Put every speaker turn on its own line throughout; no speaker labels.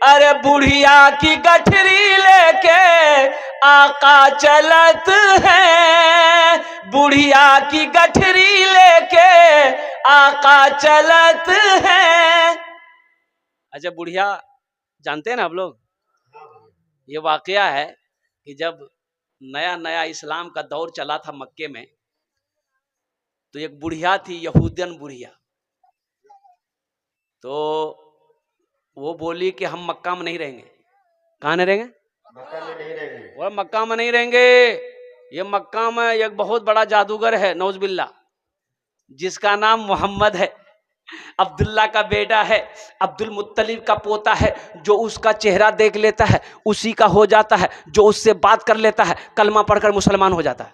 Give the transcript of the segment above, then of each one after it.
अरे बुढ़िया की गठरी लेके आका चलत है, बुढ़िया की गठरी लेके आका चलत है। अच्छा बुढ़िया जानते हैं ना आप लोग, ये वाकया है कि जब नया नया इस्लाम का दौर चला था मक्के में, तो एक बुढ़िया थी, यहूदियन बुढ़िया। तो वो बोली कि हम मक्का में नहीं रहेंगे। कहाँ नहीं रहेंगे?
मक्का में नहीं रहेंगे।
वो मक्का में नहीं रहेंगे। ये मक्का में एक बहुत बड़ा जादूगर है नौजबिल्ला, जिसका नाम मोहम्मद है, अब्दुल्ला का बेटा है, अब्दुल मुत्तलिब का पोता है। जो उसका चेहरा देख लेता है उसी का हो जाता है, जो उससे बात कर लेता है कलमा पढ़कर मुसलमान हो जाता है।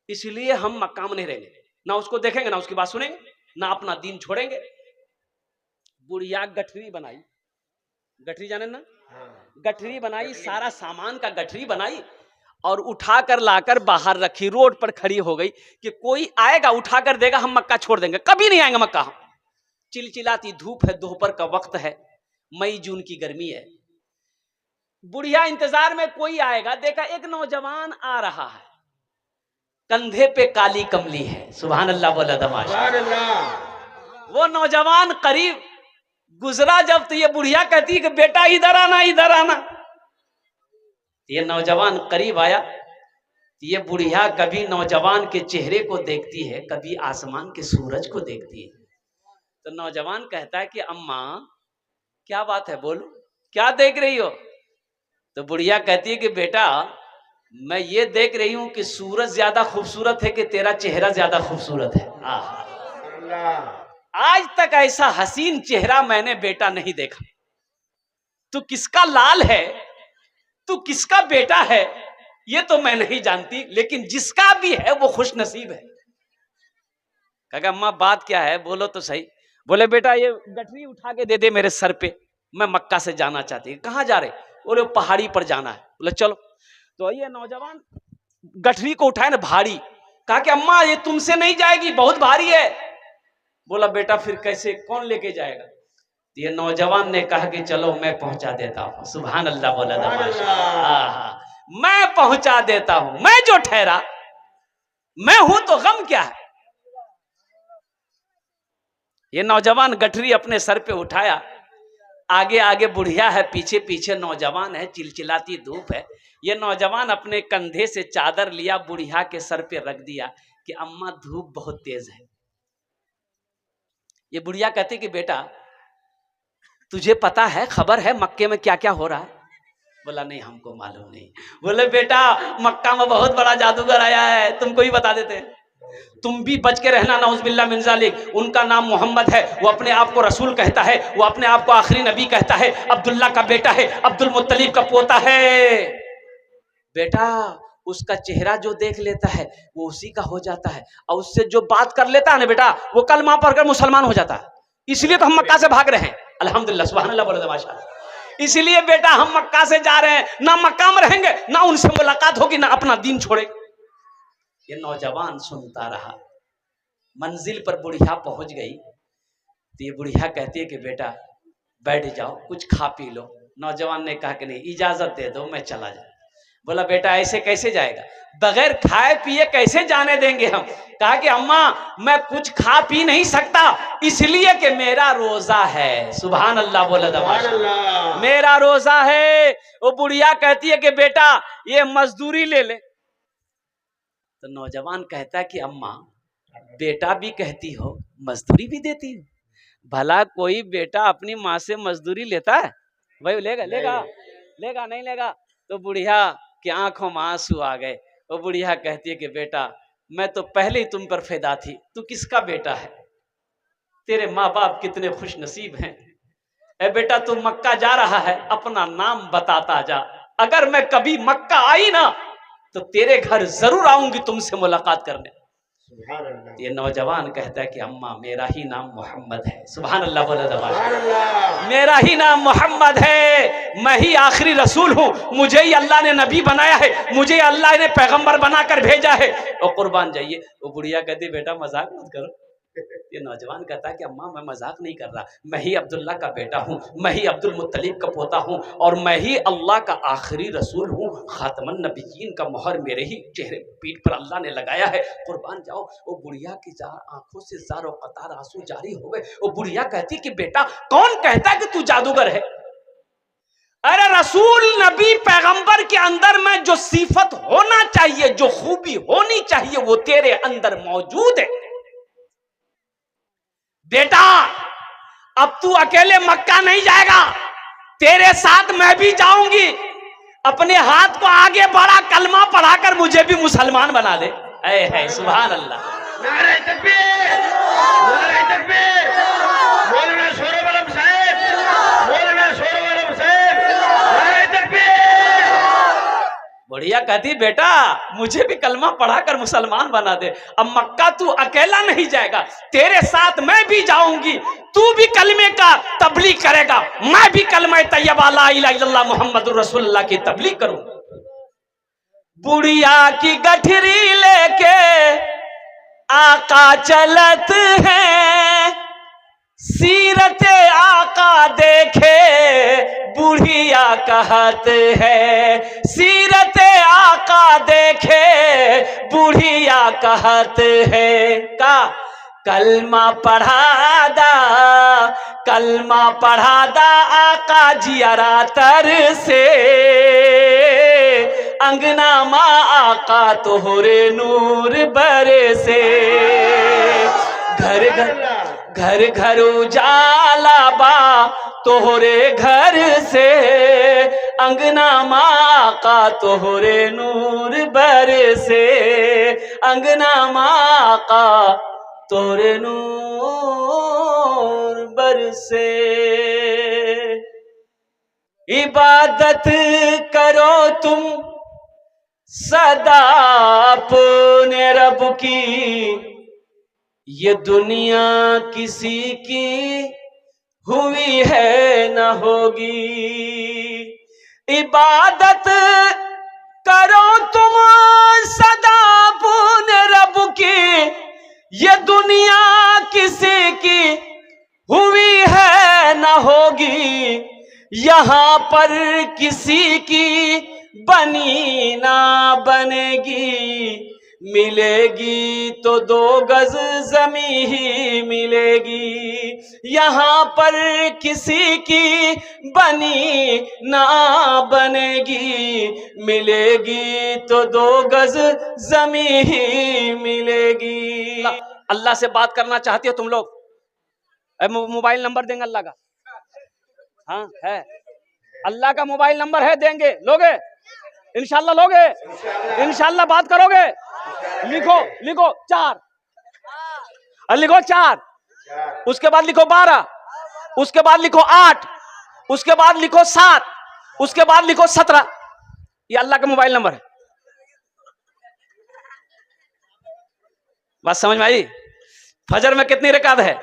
इसलिए हम मक्का में नहीं रहेंगे, ना उसको देखेंगे ना उसकी बात सुनेंगे, ना अपना दीन छोड़ेंगे। बुढ़िया गठरी बनाई, गठरी जाने ना, गठरी बनाई, सारा सामान का गठरी बनाई और उठाकर लाकर बाहर रखी, रोड पर खड़ी हो गई कि कोई आएगा उठाकर देगा, हम मक्का छोड़ देंगे, कभी नहीं आएंगे मक्का। चिलचिलाती धूप है, दोपहर का वक्त है, मई जून की गर्मी है। बुढ़िया इंतजार में कोई आएगा, देखा एक नौजवान आ रहा है, कंधे पे काली कमली है। सुभान अल्लाह बोला दमाशा। वो नौजवान करीब गुजरा जब, तो ये बुढ़िया कहती है कि बेटा इधर आना, इधर आना। ये नौजवान करीब आया, ये बुढ़िया कभी नौजवान के चेहरे को देखती है, कभी आसमान के सूरज को देखती है। तो नौजवान कहता है कि अम्मा क्या बात है, बोलो क्या देख रही हो? तो बुढ़िया कहती है कि बेटा मैं ये देख रही हूं कि सूरज ज्यादा खूबसूरत है कि तेरा चेहरा ज्यादा खूबसूरत है। आज तक ऐसा हसीन चेहरा मैंने बेटा नहीं देखा। तू किसका लाल है, तू किसका बेटा है, ये तो मैं नहीं जानती, लेकिन जिसका भी है वो खुश नसीब है। कहा अम्मा बात क्या है, बोलो तो सही। बोले बेटा ये गठरी उठा के दे दे मेरे सर पे, मैं मक्का से जाना चाहती हूँ। कहाँ जा रहे? बोले पहाड़ी पर जाना है। बोले चलो। तो ये नौजवान गठरी को उठाए ना भारी, कहा कि अम्मा ये तुमसे नहीं जाएगी, बहुत भारी है। बोला बेटा फिर कैसे, कौन लेके जाएगा? तो ये नौजवान ने कहा कि चलो मैं पहुंचा देता हूं। सुभान अल्लाह बोला दमाशा। मैं पहुंचा देता हूं, मैं जो ठहरा मैं हूं तो गम क्या है। ये नौजवान गठरी अपने सर पे उठाया, आगे आगे बुढ़िया है, पीछे पीछे नौजवान है, चिलचिलाती धूप है। ये नौजवान अपने कंधे से चादर लिया, बुढ़िया के सर पे रख दिया कि अम्मा धूप बहुत तेज है। ये बुढ़िया कहती कि बेटा तुझे पता है, खबर है मक्के में क्या क्या हो रहा है? बोला नहीं हमको मालूम नहीं। बोले बेटा मक्का में बहुत बड़ा जादूगर आया है, तुमको ही बता देते हैं, तुम भी बच के रहना। नाउज़ुबिल्लाह मिन ज़ालिक। उनका नाम मोहम्मद है, वो अपने आप को रसूल कहता है, वो अपने आप को आखिरी नबी कहता है, अब्दुल्ला का बेटा है, अब्दुल मुत्तलिब का पोता है। बेटा उसका चेहरा जो देख लेता है वो उसी का हो जाता है, और उससे जो बात कर लेता है ना बेटा वो कलमा पढ़कर मुसलमान हो जाता है। इसलिए तो हम मक्का से भाग रहे हैं। अल्हम्दुलिल्लाह सुभान अल्लाह बोलो माशाअल्लाह। इसलिए बेटा हम मक्का से जा रहे हैं, ना मक्का में रहेंगे ना उनसे मुलाकात होगी, ना अपना दीन छोड़ेंगे। ये नौजवान सुनता रहा, मंजिल पर बुढ़िया पहुंच गई। तो ये बुढ़िया कहती है कि बेटा बैठ जाओ, कुछ खा पी लो। नौजवान ने कहा कि नहीं इजाजत दे दो मैं चला जाऊं। बोला बेटा ऐसे कैसे जाएगा, बगैर खाए पिए कैसे जाने देंगे हम? कहा कि अम्मा मैं कुछ खा पी नहीं सकता, इसलिए कि मेरा रोजा है। सुभान अल्लाह बोला दमाशा, मेरा रोजा है। वो बुढ़िया कहती है कि बेटा ये मजदूरी ले ले। तो नौजवान कहता है कि अम्मा बेटा भी कहती हो मजदूरी भी देती हो, भला कोई बेटा अपनी माँ से मजदूरी लेता है? भाई लेगा लेगा लेगा नहीं लेगा। तो बुढ़िया की आंखों में आंसू आ गए। वो बुढ़िया कहती है कि बेटा मैं तो पहले ही तुम पर फिदा थी, तू किसका बेटा है? तेरे माँ बाप कितने खुश नसीब हैं। ए बेटा तू मक्का जा रहा है, अपना नाम बताता जा, अगर मैं कभी मक्का आई ना तो तेरे घर जरूर आऊंगी तुमसे मुलाकात करने। ये नौजवान कहता है कि अम्मा मेरा ही नाम मोहम्मद है। सुभान अल्लाह बोला दबाश, मेरा ही नाम मोहम्मद है, मैं ही आखिरी रसूल हूँ, मुझे ही अल्लाह ने नबी बनाया है, मुझे अल्लाह ने पैगंबर बनाकर भेजा है। और कुर्बान जाइए। वो बुढ़िया कहती बेटा मजाक मत करो, ये नौजवान कहता है कि अम्मा मैं मजाक नहीं कर रहा, मैं ही अब्दुल्ला का बेटा हूँ, मैं ही अब्दुल मुत्तलिब का पोता हूँ और मैं ही अल्लाह का आखिरी रसूल हूँ। खातमन नबीयीन का मोहर मेरे ही चेहरे पीठ पर अल्लाह ने लगाया है। कुर्बान जाओ। वो बुढ़िया की आंखों से ज़ारो कतार आंसू जारी हो गए। वो बुढ़िया कहती कि बेटा कौन कहता है कि तू जादूगर है? अरे रसूल नबी पैगंबर के अंदर में जो सिफत होना चाहिए, जो खूबी होनी चाहिए, वो तेरे अंदर मौजूद है। बेटा अब तू अकेले मक्का नहीं जाएगा, तेरे साथ मैं भी जाऊंगी। अपने हाथ को आगे बढ़ा, कलमा पढ़ाकर मुझे भी मुसलमान बना दे। है सुभान अल्लाह।
नारे तकबीर, नारे तकबीर, मौलाना शोरब आलम साहब, मौलाना शोरब आलम साहब, नारे तकबीर।
बढ़िया कहती बेटा मुझे भी कलमा पढ़ाकर मुसलमान बना दे। अब मक्का तू अकेला नहीं जाएगा, तेरे साथ मैं भी जाऊंगी। तू भी कलमे का तबलीग करेगा, मैं भी कलमा तैयबा ला इलाहा इल्लल्लाह मुहम्मदुर रसूलुल्लाह की तबलीग करूंगा। बुढ़िया की गठरी लेके आका चलत है, सीरत आका देखे बुढ़िया कहत है। सीरत आका देखे बुढ़िया कहत है। का कलमा पढ़ा दा, कलमा पढ़ा दा आका जियरा तर से। अंगना माँ आका तोहरे नूर बरसे। घर घर घर घर उजाला बा तोहरे घर से। अंगना माँ का तोहरे नूर बरसे। अंगना माँ का तोहरे नूर बरसे। इबादत करो तुम सदा अपने रब की, ये दुनिया किसी की हुई है न होगी। इबादत करो तुम सदा अपने रब की, ये दुनिया किसी की हुई है न होगी। यहाँ पर किसी की बनी ना बनेगी। मिलेगी तो 2 गज जमी ही मिलेगी। यहाँ पर किसी की बनी ना बनेगी। मिलेगी तो 2 गज जमी ही मिलेगी। अल्लाह से बात करना चाहती हो तुम लोग? मोबाइल नंबर देंगे अल्लाह का? हाँ है, अल्लाह का मोबाइल नंबर है, देंगे? लोगे? इंशाल्लाह लोगे? इंशाल्लाह बात करोगे? लिखो लिखो 4, लिखो 4, उसके बाद लिखो 12, उसके बाद लिखो 8, उसके बाद लिखो 7, उसके बाद लिखो 17। ये अल्लाह का मोबाइल नंबर है। बात समझ में आई? फजर में कितनी रकात है?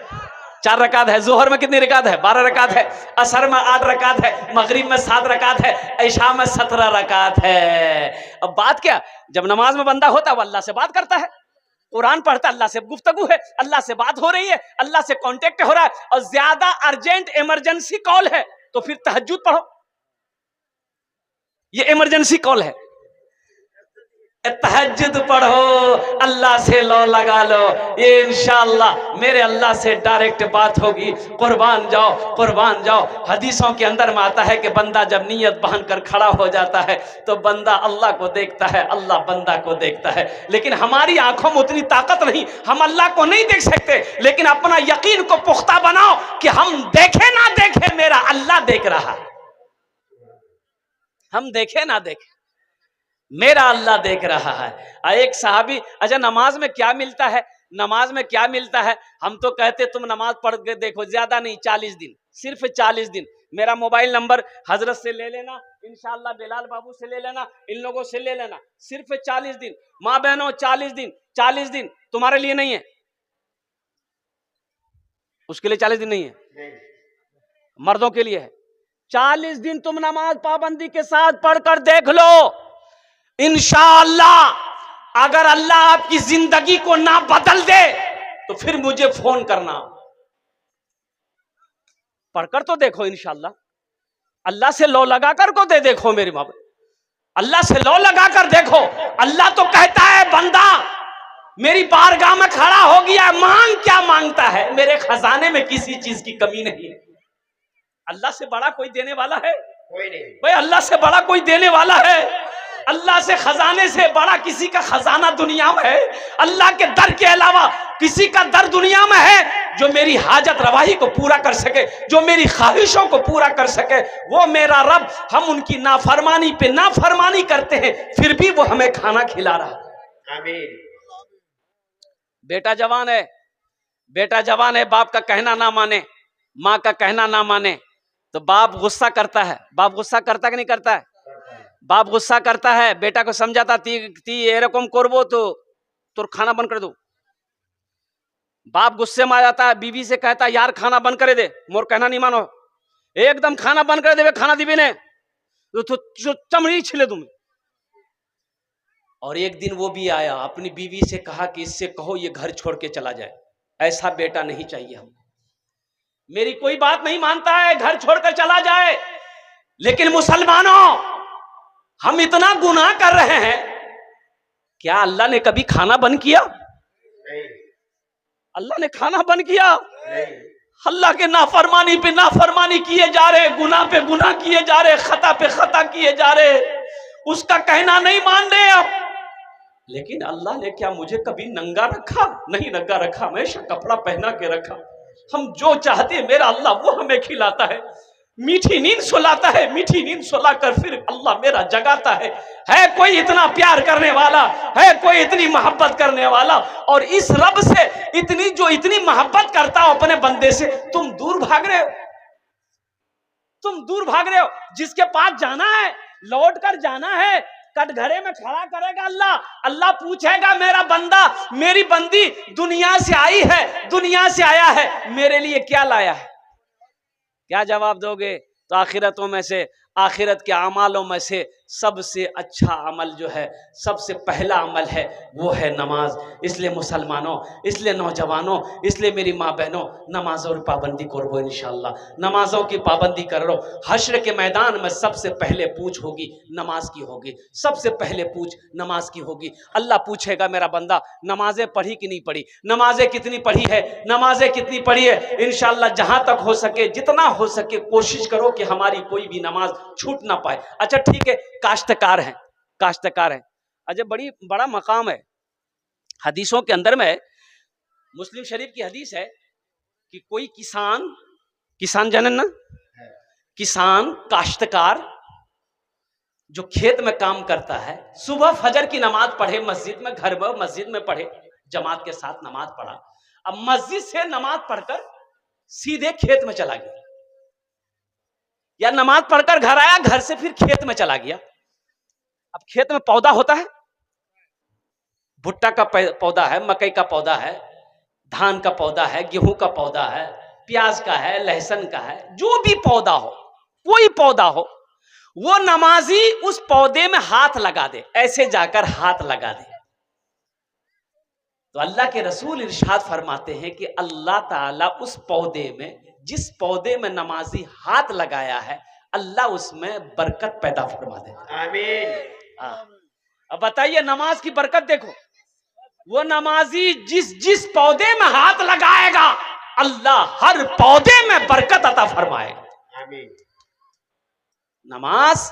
4 रकात है। जोहर में कितनी रकात है? 12 रकात है। असर में 8 रकात है। मगरिब में 7 रकात है। ऐशा में 17 रकात है। अब बात क्या, जब नमाज में बंदा होता है वो अल्लाह से बात करता है, कुरान पढ़ता है, अल्लाह से गुफ्तगू है, अल्लाह से बात हो रही है, अल्लाह से कांटेक्ट हो रहा है। और ज्यादा अर्जेंट इमरजेंसी कॉल है तो फिर तहज्जुद पढ़ो, ये इमरजेंसी कॉल है। तहज्जुद पढ़ो, अल्लाह से लो लगा लो, ये इंशाअल्लाह मेरे अल्लाह से डायरेक्ट बात होगी। कुर्बान जाओ, कुर्बान जाओ। हदीसों के अंदर में आता है कि बंदा जब नीयत बांध कर खड़ा हो जाता है तो बंदा अल्लाह को देखता है, अल्लाह बंदा को देखता है। लेकिन हमारी आंखों में उतनी ताकत नहीं, हम अल्लाह को नहीं देख सकते। लेकिन अपना यकीन को पुख्ता बनाओ कि हम देखे ना देखे, मेरा अल्लाह देख रहा है। हम देखे ना देखे, मेरा अल्लाह देख रहा है। एक सहाबी, अच्छा नमाज में क्या मिलता है? नमाज में क्या मिलता है? हम तो कहते तुम नमाज पढ़ के देखो, ज्यादा नहीं 40 दिन, सिर्फ 40 दिन। मेरा मोबाइल नंबर हजरत से ले लेना, इंशाअल्लाह बिलाल बाबू से ले लेना, इन लोगों से ले लेना। सिर्फ 40 दिन माँ बहनों, 40 दिन। 40 दिन तुम्हारे लिए नहीं है, उसके लिए 40 दिन नहीं है, मर्दों के लिए है। 40 दिन तुम नमाज पाबंदी के साथ पढ़कर देख लो, इंशाअल्लाह अगर अल्लाह आपकी जिंदगी को ना बदल दे तो फिर मुझे फोन करना। पढ़कर तो देखो इंशाल्लाह, अल्लाह से लौ लगाकर को दे देखो मेरे बाबा, अल्लाह से लौ लगाकर देखो। अल्लाह तो कहता है बंदा मेरी बारगाह में खड़ा हो गया, मांग क्या मांगता है, मेरे खजाने में किसी चीज की कमी नहीं है। अल्लाह से बड़ा कोई देने वाला है?
कोई नहीं।
भाई अल्लाह से बड़ा कोई देने वाला है? अल्लाह से खजाने से बड़ा किसी का खजाना दुनिया में है? अल्लाह के दर के अलावा किसी का दर दुनिया में है जो मेरी हाजत रवाही को पूरा कर सके, जो मेरी ख्वाहिशों को पूरा कर सके? वो मेरा रब। हम उनकी नाफरमानी पे नाफरमानी करते हैं, फिर भी वो हमें खाना खिला रहा है।
आमीन।
बेटा जवान है, बेटा जवान है, बाप का कहना ना माने, माँ का कहना ना माने, तो बाप गुस्सा करता है। बाप गुस्सा करता कि नहीं करता है? बाप गुस्सा करता है, बेटा को समझाता ती एरकम करबो तो तोर खाना बंद कर दो। बाप गुस्से में आ जाता है, बीवी से कहता है यार खाना बंद करे दे, मोर कहना नहीं मानो, एकदम खाना बंद कर दे, खाना दीबी ने तो चमड़ी छिले तुम्हें। और एक दिन वो भी आया, अपनी बीवी से कहा कि इससे कहो ये घर छोड़ के चला जाए। ऐसा बेटा नहीं चाहिए हमको, मेरी कोई बात नहीं मानता है, घर छोड़कर चला जाए। लेकिन मुसलमानों, हम इतना गुनाह कर रहे हैं, क्या अल्लाह ने कभी खाना बंद किया?
नहीं।
अल्लाह ने खाना बंद किया?
नहीं।
अल्लाह के नाफरमानी पे नाफरमानी किए जा रहे, गुनाह पे गुनाह किए जा रहे, खता पे खता किए जा रहे, उसका कहना नहीं मान रहे आप। लेकिन अल्लाह ने क्या मुझे कभी नंगा रखा? नहीं नंगा रखा, हमेशा कपड़ा पहना के रखा। हम जो चाहते हैं मेरा अल्लाह वो हमें खिलाता है, मीठी नींद सुलाता है, मीठी नींद सुलाकर फिर अल्लाह मेरा जगाता है। है कोई इतना प्यार करने वाला? है कोई इतनी मोहब्बत करने वाला? और इस रब से इतनी मोहब्बत करता हो अपने बंदे से, तुम दूर भाग रहे हो, तुम दूर भाग रहे हो। जिसके पास जाना है, लौट कर जाना है, कटघरे में खड़ा करेगा अल्लाह। अल्लाह पूछेगा मेरा बंदा, मेरी बंदी दुनिया से आई है, दुनिया से आया है, मेरे लिए क्या लाया है? क्या जवाब दोगे? तो आखिरतों में से, आखिरत के अमालों में से सबसे अच्छा अमल जो है, सबसे पहला अमल है, वो है नमाज। इसलिए मुसलमानों, इसलिए नौजवानों, इसलिए मेरी माँ बहनों, नमाजों की पाबंदी करो इंशाअल्लाह। नमाजों की पाबंदी करो। हश्र के मैदान में सबसे पहले पूछ होगी नमाज की होगी, सबसे पहले पूछ नमाज की होगी। अल्लाह पूछेगा मेरा बंदा नमाजें पढ़ी कि नहीं पढ़ी, नमाजें कितनी पढ़ी है, नमाजें कितनी पढ़ी है। इंशाअल्लाह जहां तक हो सके, जितना हो सके कोशिश करो कि हमारी कोई भी नमाज छूट ना पाए। अच्छा ठीक है, काश्तकार हैं, काश्तकार हैं, अच्छा बड़ा मकाम है। हदीसों के अंदर में मुस्लिम शरीफ की हदीस है कि कोई किसान जानन ना, किसान काश्तकार जो खेत में काम करता है, सुबह फजर की नमाज पढ़े मस्जिद में, घर में मस्जिद में पढ़े, जमात के साथ नमाज पढ़ा, अब मस्जिद से नमाज पढ़कर सीधे खेत में चला गया, या नमाज पढ़कर घर आया, घर से फिर खेत में चला गया। अब खेत में पौधा होता है, भुट्टा का पौधा है, मकई का पौधा है, धान का पौधा है, गेहूं का पौधा है, प्याज का है, लहसुन का है, जो भी पौधा हो, कोई पौधा हो, वो नमाजी उस पौधे में हाथ लगा दे, ऐसे जाकर हाथ लगा दे, तो अल्लाह के रसूल इरशाद फरमाते हैं कि अल्लाह ताला उस पौधे में, जिस पौधे में नमाजी हाथ लगाया है, अल्लाह उसमें बरकत पैदा फरमा देता है।
आमीन।
अब बताइए नमाज की बरकत देखो, वो नमाजी जिस पौधे में हाथ लगाएगा, अल्लाह हर पौधे में बरकत अता फरमाएगा।
आमीन।
नमाज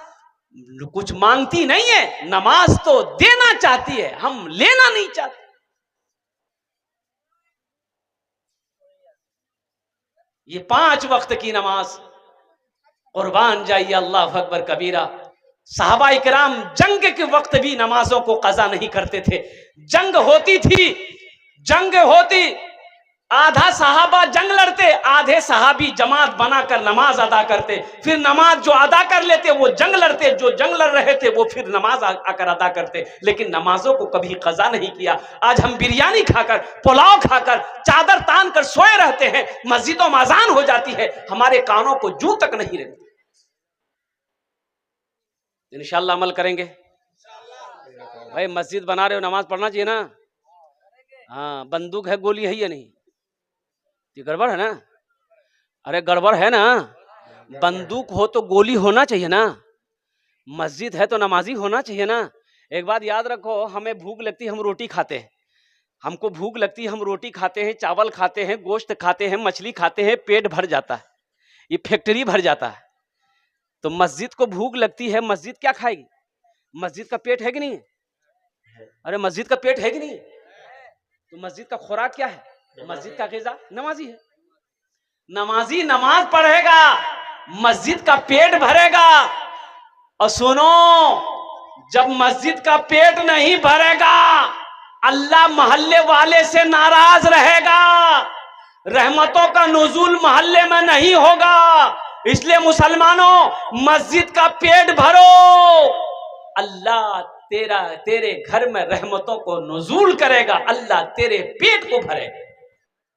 कुछ मांगती नहीं है, नमाज तो देना चाहती है, हम लेना नहीं चाहते। ये 5 वक्त की नमाज, कुर्बान जाइए अल्लाह अकबर कबीरा। साहबा इकराम जंग के वक्त भी नमाजों को कज़ा नहीं करते थे। जंग होती, आधा साहबा जंग लड़ते, आधे सहाबी जमात बनाकर नमाज अदा करते, फिर नमाज जो अदा कर लेते वो जंग लड़ते, जो जंग लड़ रहे थे वो फिर नमाज आकर अदा करते, लेकिन नमाजों को कभी कज़ा नहीं किया। आज हम बिरयानी खाकर, पुलाव खाकर, चादर तान कर सोए रहते हैं, मस्जिदों में अजान हो जाती है, हमारे कानों को जू तक नहीं रहती। इंशाअल्लाह अमल करेंगे भाई। मस्जिद बना रहे हो, नमाज पढ़ना चाहिए ना। हाँ, बंदूक है, गोली है या नहीं? ये गड़बड़ है ना? अरे गड़बड़ है ना? बंदूक हो तो गोली होना चाहिए ना? मस्जिद है तो नमाजी होना चाहिए ना? एक बात याद रखो, हमें भूख लगती है हम रोटी खाते हैं, हमको भूख लगती है हम रोटी खाते हैं, चावल खाते हैं, गोश्त खाते हैं, मछली खाते हैं, पेट भर जाता है, ये फैक्ट्री भर जाता है। तो मस्जिद को भूख लगती है, मस्जिद क्या खाएगी? मस्जिद का पेट है कि नहीं? अरे मस्जिद का पेट है कि नहीं? तो मस्जिद का खुराक क्या है? मस्जिद का ग़िज़ा नमाजी है। नमाजी नमाज पढ़ेगा, मस्जिद का पेट भरेगा। और सुनो, जब मस्जिद का पेट नहीं भरेगा, अल्लाह मोहल्ले वाले से नाराज रहेगा, रहमतों का नुज़ूल मोहल्ले में नहीं होगा। इसलिए मुसलमानों, मस्जिद का पेट भरो, अल्लाह तेरे घर में रहमतों को नुज़ूल करेगा, अल्लाह तेरे पेट को भरेगा।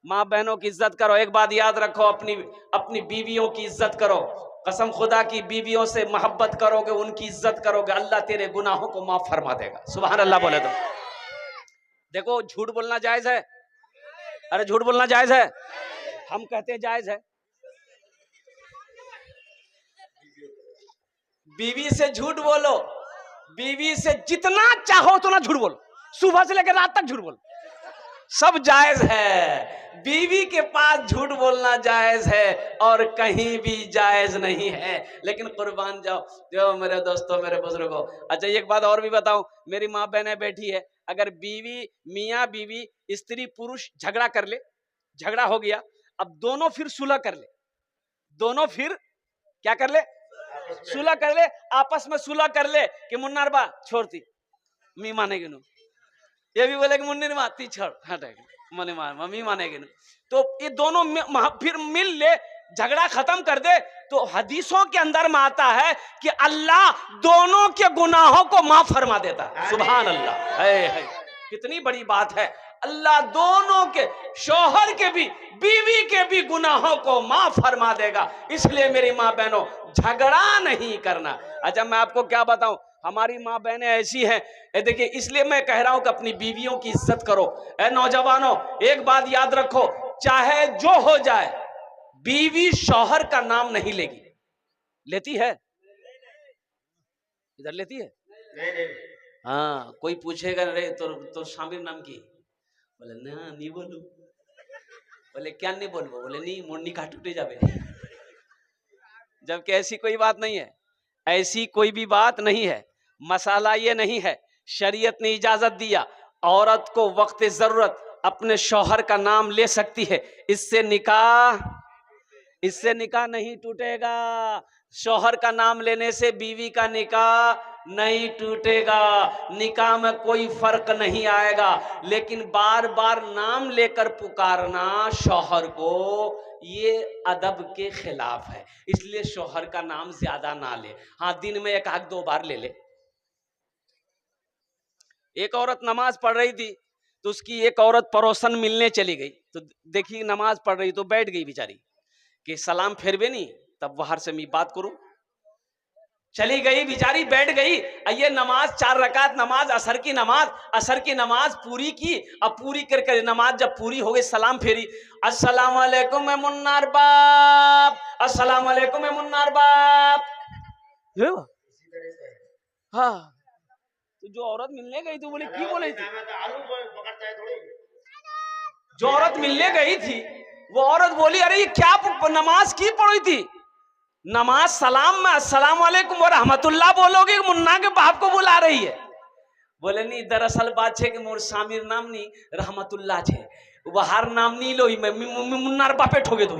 माँ बहनों की इज्जत करो। एक बात याद रखो, अपनी बीवियों की इज्जत करो। कसम खुदा की, बीवियों से मोहब्बत करोगे, उनकी इज्जत करोगे, अल्लाह तेरे गुनाहों को माफ फरमा देगा। सुभान अल्लाह बोले तो। देखो, झूठ बोलना जायज है? अरे झूठ बोलना जायज है? हम कहते हैं जायज है। बीवी से झूठ बोलो, बीवी से जितना चाहो उतना झूठ बोलो, सुबह से लेकर रात तक झूठ बोलो, सब जायज है। बीवी के पास झूठ बोलना जायज है और कहीं भी जायज नहीं है। लेकिन कुर्बान जाओ जो मेरे दोस्तों, मेरे बुजुर्गों। अच्छा, एक बात और भी बताऊं, मेरी माँ बहनें बैठी है, अगर बीवी, मियाँ बीवी, स्त्री पुरुष झगड़ा कर ले, झगड़ा हो गया, अब दोनों फिर सुलह कर ले, दोनों फिर क्या कर ले? सुलह कर ले, आपस में सुलह कर ले कि मुन्नार बा छोड़ती मी मानेगी नु, ये भी बोले कि मुन्नी माती छोड़ हटेगी, मने मान मम्मी मानेगी नु। तो ये दोनों फिर मिल ले, झगड़ा खत्म कर दे, तो हदीसों के अंदर में आता है कि अल्लाह दोनों के गुनाहों को माफ फरमा देता है। सुभान अल्लाह, है कितनी बड़ी बात है। अल्लाह दोनों के, शौहर के भी, बीवी के भी गुनाहों को माफ फरमा देगा। इसलिए मेरी माँ बहनों, झगड़ा नहीं करना। अच्छा, मैं आपको क्या बताऊं, हमारी माँ बहनें ऐसी हैं, देखिए, इसलिए मैं कह रहा हूं कि अपनी बीवियों की इज्जत करो। ए नौजवानों, एक बात याद रखो, चाहे जो हो जाए, बीवी शौहर का नाम नहीं लेगी। लेती है? इधर लेती है? हाँ, कोई पूछेगा, रे तो शामिर नाम की, बोले ना नहीं बोलू, बोले क्या नहीं बोलबो, बोले नहीं मुन्नी का टूटे जावे। जबकि ऐसी कोई बात नहीं है, ऐसी कोई भी बात नहीं है। मसाला ये नहीं है, शरीयत ने इजाजत दिया, औरत को वक्त जरूरत अपने शौहर का नाम ले सकती है, इससे निकाह नहीं टूटेगा। शौहर का नाम लेने से बीवी का निकाह नहीं टूटेगा, निकाह में कोई फर्क नहीं आएगा। लेकिन बार बार नाम लेकर पुकारना शौहर को, ये अदब के खिलाफ है। इसलिए शौहर का नाम ज्यादा ना ले। हाँ, दिन में 1-2 बार ले ले। एक औरत नमाज पढ़ रही थी, तो उसकी एक औरत पड़ोसन मिलने चली गई, तो देखी नमाज पढ़ रही, तो बैठ गई बेचारी कि सलाम फेरबे नहीं, तब बाहर से मैं बात करूं। चली गई बेचारी, बैठ गई। ये नमाज 4 रकात नमाज, असर की नमाज पूरी की। अब पूरी करके नमाज जब पूरी हो गई, सलाम फेरी, अस्सलाम वालेकुम ए मुन्नार बाप, अस्सलाम वालेकुम ए मुन्नार बाप। हाँ, तो जो औरत मिलने गई थी, बोले की बोले थी, जो औरत मिलने गई थी वो औरत बोली, अरे ये क्या नमाज की पढ़ी थी? नमाज सलाम में अस्सलाम वालेकुम व रहमतुल्लाह बोलोगे, मुन्ना के बाप को बुला रही है। बोले नहीं, दरअसल बात है कि मोर सामिर नाम नहीं रहमतुल्लाह छे, वहार नाम नहीं लो, मुन्नार बापे ठोगे तो।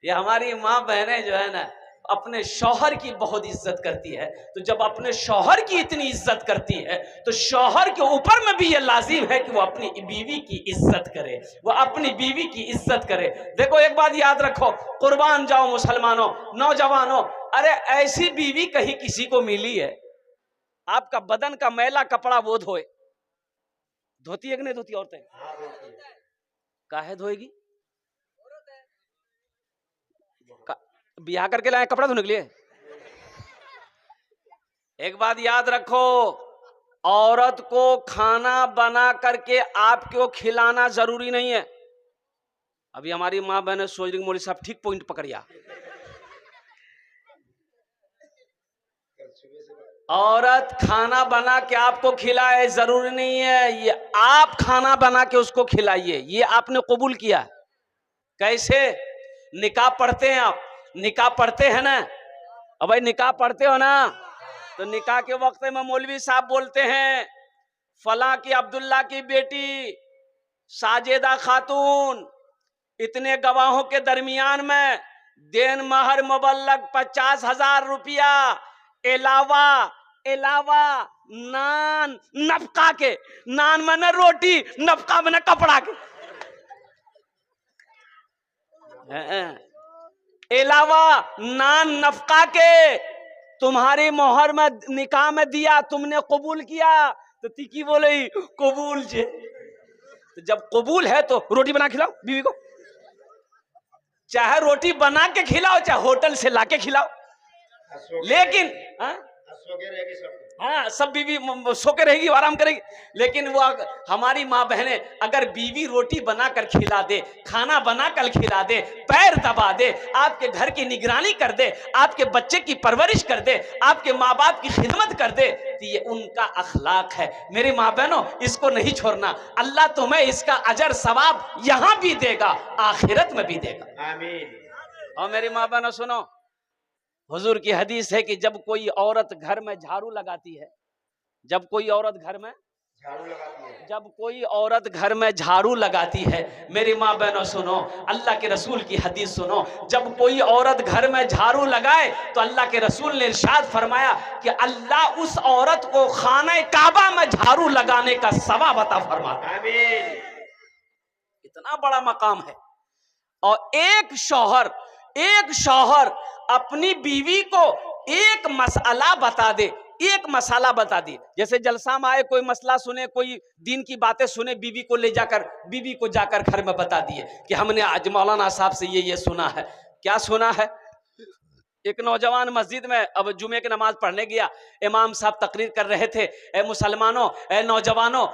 ये हमारी माँ बहनें जो है ना, अपने शौहर की बहुत इज्जत करती है। तो जब अपने शौहर की इतनी इज्जत करती है, तो शौहर के ऊपर में भी ये लाजिम है कि वो अपनी बीवी की इज्जत करे, वो अपनी बीवी की इज्जत करे। देखो, एक बात याद रखो, कुर्बान जाओ मुसलमानों, नौजवानों, अरे ऐसी बीवी कहीं किसी को मिली है? आपका बदन का मैला कपड़ा वो धोए, धोती है कि नहीं धोती? औरतें काहे धोएगी? ब्याह करके लाए कपड़ा धोने के लिए? एक बात याद रखो, औरत को खाना बना करके आपको खिलाना जरूरी नहीं है। अभी हमारी माँ बहन सोच रही मौलवी साहब ठीक पॉइंट पकड़िया। औरत खाना बना के आपको खिलाए जरूरी नहीं है, ये आप खाना बना के उसको खिलाइए, ये आपने कबूल किया। कैसे? निकाह पढ़ते हैं आप, निकाह पढ़ते हैं ना? अब भाई निकाह पढ़ते हो ना, तो निकाह के वक्त में मौलवी साहब बोलते हैं फला की अब्दुल्ला की बेटी साजेदा खातून इतने गवाहों के दरमियान में देन महर मुबल्लग 50,000 रुपया अलावा नान नफका के, नान मने रोटी, नफका मने कपड़ा के, अलावा नान नफका के तुम्हारी मोहर में निकाह में दिया, तुमने कबूल किया। तो तिकी बोले कबूल जे। तो जब कबूल है तो रोटी बना खिलाओ बीवी को, चाहे रोटी बना के खिलाओ चाहे होटल से लाके खिलाओ, लेकिन हाँ सब बीवी सो के रहेगी, आराम करेगी। लेकिन वो हमारी माँ बहनें अगर बीवी रोटी बनाकर खिला दे, खाना बनाकर खिला दे, पैर दबा दे, आपके घर की निगरानी कर दे, आपके बच्चे की परवरिश कर दे, आपके माँ बाप की खिदमत कर दे, तो ये उनका अखलाक है। मेरी माँ बहनों, इसको नहीं छोड़ना। अल्लाह तुम्हें इसका अजर सवाब यहाँ भी देगा, आखिरत में भी देगा। आमीन। और मेरी माँ बहनों सुनो, हुजूर की हदीस है कि जब कोई औरत घर में झाड़ू लगाती है, जब कोई औरत घर में झाड़ू लगाती है, मेरी माँ बहनों सुनो, अल्लाह के रसूल की हदीस सुनो, जब कोई औरत घर में झाड़ू लगाए तो अल्लाह के रसूल ने इरशाद फरमाया कि अल्लाह उस औरत को खाने काबा में झाड़ू लगाने का सवाब अता फरमाता है। आमीन। इतना बड़ा मकाम है। और एक शौहर अपनी बीवी को एक मसला बता दे, एक मसाला बता दी, जैसे जलसा में आए कोई मसला सुने, कोई दीन की बातें सुने, बीवी को जाकर घर में बता दिए कि हमने आज मौलाना साहब से ये सुना है। क्या सुना है? एक नौजवान मस्जिद में अब जुमे की नमाज पढ़ने गया, इमाम साहब तकरीर कर रहे थे, ए मुसलमानों, ए नौजवानों,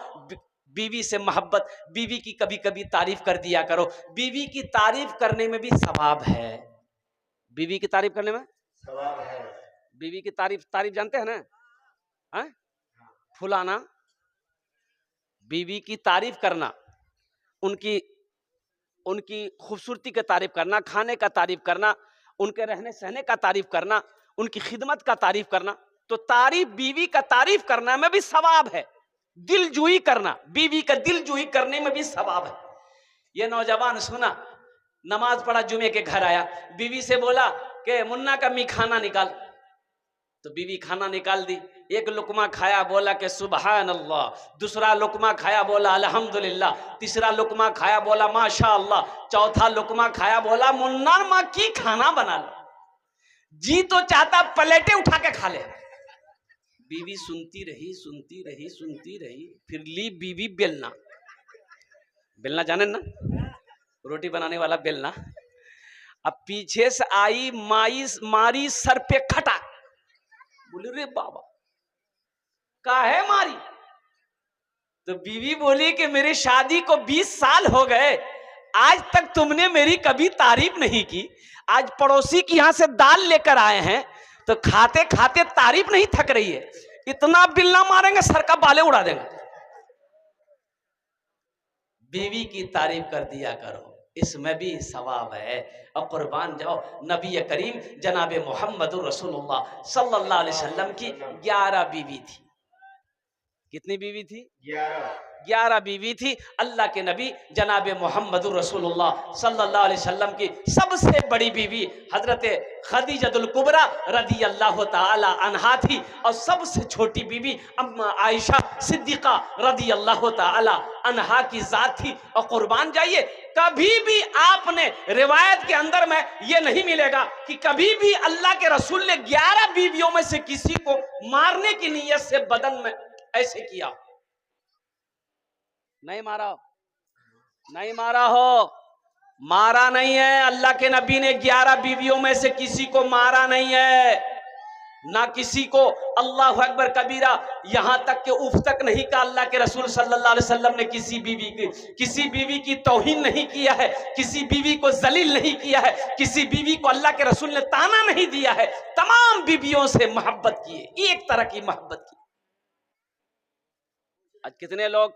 बीवी से मोहब्बत, बीवी की कभी कभी तारीफ कर दिया करो, बीवी की तारीफ करने में भी सवाब है। बीवी की तारीफ करने में सवाब है। बीवी की तारीफ जानते हैं ना? हाँ? फुलाना, बीवी की तारीफ करना, उनकी खूबसूरती का तारीफ करना, खाने का तारीफ करना, उनके रहने सहने का तारीफ करना, उनकी खिदमत का तारीफ करना, तो बीवी का तारीफ करना में भी सवाब है। दिलजुई करना, बीवी का दिलजुई करने में भी सवाब है। ये नौजवान सुना, नमाज पढ़ा, जुमे के घर आया, बीवी से बोला कि मुन्ना का मी खाना निकाल, तो बीवी खाना निकाल दी। एक लुकमा खाया, बोला कि सुबहान अल्लाह, दूसरा लुकमा खाया, बोला अल्हम्दुलिल्लाह, तीसरा लुकमा खाया, बोला माशा अल्लाह, चौथा लुकमा खाया, बोला मुन्ना माँ की खाना बना लो। जी तो चाहता प्लेटें उठा के खा ले। बीवी सुनती रही, फिर ली बीवी बेलना जाने ना, रोटी बनाने वाला बेलना। अब पीछे से आई मारी सर पे खटा, बोली रे बाबा काहे मारी? तो बीवी बोली कि मेरी शादी को 20 साल हो गए, आज तक तुमने मेरी कभी तारीफ नहीं की। आज पड़ोसी की यहां से दाल लेकर आए हैं, तो खाते खाते तारीफ नहीं थक रही है, इतना बिल्ला मारेंगे सर का बाले उड़ा देंगे। बीवी की तारीफ कर दिया करो, इसमें भी सवाब है। और कुर्बान जाओ, नबी करीम जनाबे मोहम्मद रसूलुल्लाह सल्लल्लाहु अलैहि वसल्लम की 11 बीवी थी। कितनी बीवी थी? 11 बीवी थी। अल्लाह के नबी जनाबे मोहम्मद रसूलुल्लाह सल्लल्लाहु अलैहि वसल्लम की सबसे बड़ी बीवी हजरत खदीजतुल कुबरा रदी अल्लाह ताला अन्हा थी, और सबसे छोटी बीवी अम्मा आयशा सिद्दीका रदी अल्लाह ताला अन्हा की जात थी। और कुर्बान जाइए, कभी भी आपने रिवायत के अंदर में यह नहीं मिलेगा कि कभी भी अल्लाह के रसूल ने 11 बीवियों में से किसी को मारने की नीयत से बदन में ऐसे किया, नहीं मारा हो, मारा नहीं है। अल्लाह के नबी ने 11 बीवियों में से किसी को मारा नहीं है। ना किसी को अल्लाह अकबर कबीरा यहां तक के उफ तक नहीं कहा। अल्लाह के रसूल सल्लल्लाहु अलैहि वसल्लम ने किसी बीवी की तौहीन नहीं किया है, किसी बीवी को जलील नहीं किया है, किसी बीवी को अल्लाह के रसूल ने ताना नहीं दिया है। तमाम बीवियों से मोहब्बत किए, एक तरह की मोहब्बत की। आज कितने लोग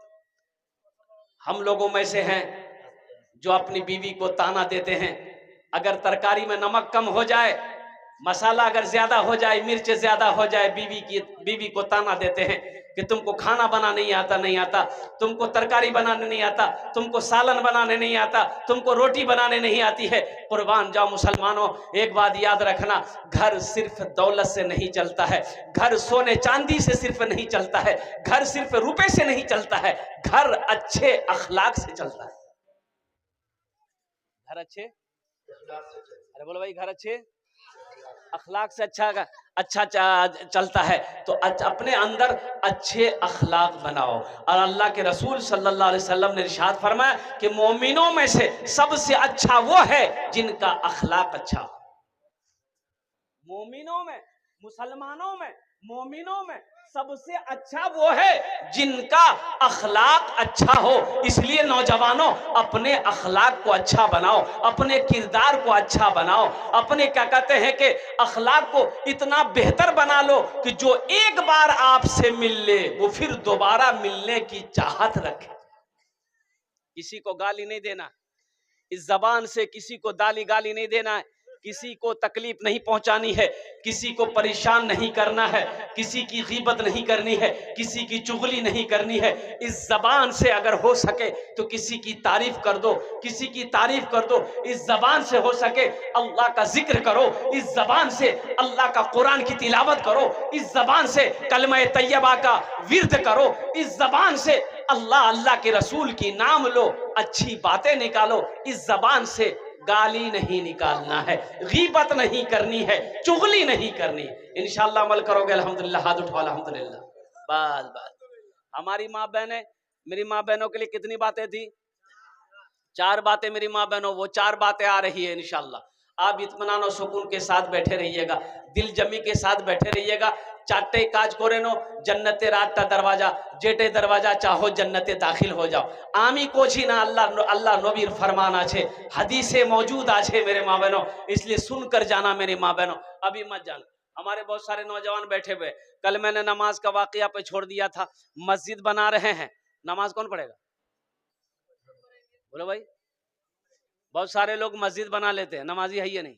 हम लोगों में से हैं जो अपनी बीवी को ताना देते हैं। अगर तरकारी में नमक कम हो जाए, मसाला अगर ज्यादा हो जाए, मिर्च ज्यादा हो जाए, बीवी को ताना देते हैं कि तुमको खाना बनाना नहीं आता, तुमको तरकारी बनाने नहीं आता, तुमको सालन बनाने नहीं आता, तुमको रोटी बनाने नहीं आती है। कुर्बान जाओ मुसलमानों, एक बात याद रखना, घर सिर्फ दौलत से नहीं चलता है, घर सोने चांदी से सिर्फ नहीं चलता है, घर सिर्फ रुपए से नहीं चलता है, घर अच्छे अखलाक से चलता है। घर अच्छे, अरे बोलो भाई, घर अच्छे अखलाक से अच्छा चलता है। तो अपने अंदर अच्छे अखलाक बनाओ। और अल्लाह के रसूल सल्लल्लाहु अलैहि वसल्लम ने इरशाद फरमाया कि मोमिनों में से सबसे अच्छा वो है जिनका अखलाक अच्छा हो। मोमिनों में, मुसलमानों में, मोमिनों में सबसे अच्छा वो है जिनका अखलाक अच्छा हो। इसलिए नौजवानों, अपने अखलाक को अच्छा बनाओ, अपने किरदार को अच्छा बनाओ, अपने क्या कहते हैं कि अखलाक को इतना बेहतर बना लो कि जो एक बार आपसे मिल ले वो फिर दोबारा मिलने की चाहत रखे। किसी को गाली नहीं देना, इस जबान से किसी को गाली नहीं देना है, किसी को तकलीफ नहीं पहुंचानी है, किसी को परेशान नहीं करना है, किसी की गीबत नहीं करनी है, किसी की चुगली नहीं करनी है। इस जबान से अगर हो सके तो किसी की तारीफ कर दो, किसी की तारीफ कर दो। इस जबान से हो सके अल्लाह का जिक्र करो, इस जबान से अल्लाह का कुरान की तिलावत करो, इस जबान से कलमा तैयबा का विर्द करो, इस जबान से अल्लाह के रसूल की नाम लो, अच्छी बातें निकालो। इस जबान से गाली नहीं निकालना है, गीबत नहीं करनी है, चुगली नहीं करनी। इंशाअल्लाह अमल करोगे अल्हम्दुलिल्लाह, हाथ उठाओ अल्हम्दुलिल्लाह। बस हमारी माँ बहनें, मेरी माँ बहनों के लिए कितनी बातें थी? 4 बातें मेरी माँ बहनों, वो 4 बातें आ रही है इंशाअल्लाह। आप इत्मीनान और सुकून के साथ बैठे रहिएगा, दिल जमी के साथ बैठे रहिएगा। चाटे काज करे नो जन्नते रात दरवाजा, जेटे दरवाजा चाहो जन्नते दाखिल हो जाओ। आमी कोची ना अल्लाह नबीर फरमाना छे, हदीसे मौजूद आछे मेरे माँ बहनों, इसलिए सुनकर जाना मेरी माँ बहनों, अभी मत जाना। हमारे बहुत सारे नौजवान बैठे हुए, कल मैंने नमाज का वाकया पे छोड़ दिया था। मस्जिद बना रहे हैं, नमाज कौन पढ़ेगा? बोलो भाई। बहुत सारे लोग मस्जिद बना लेते हैं, नमाजी है ये नहीं।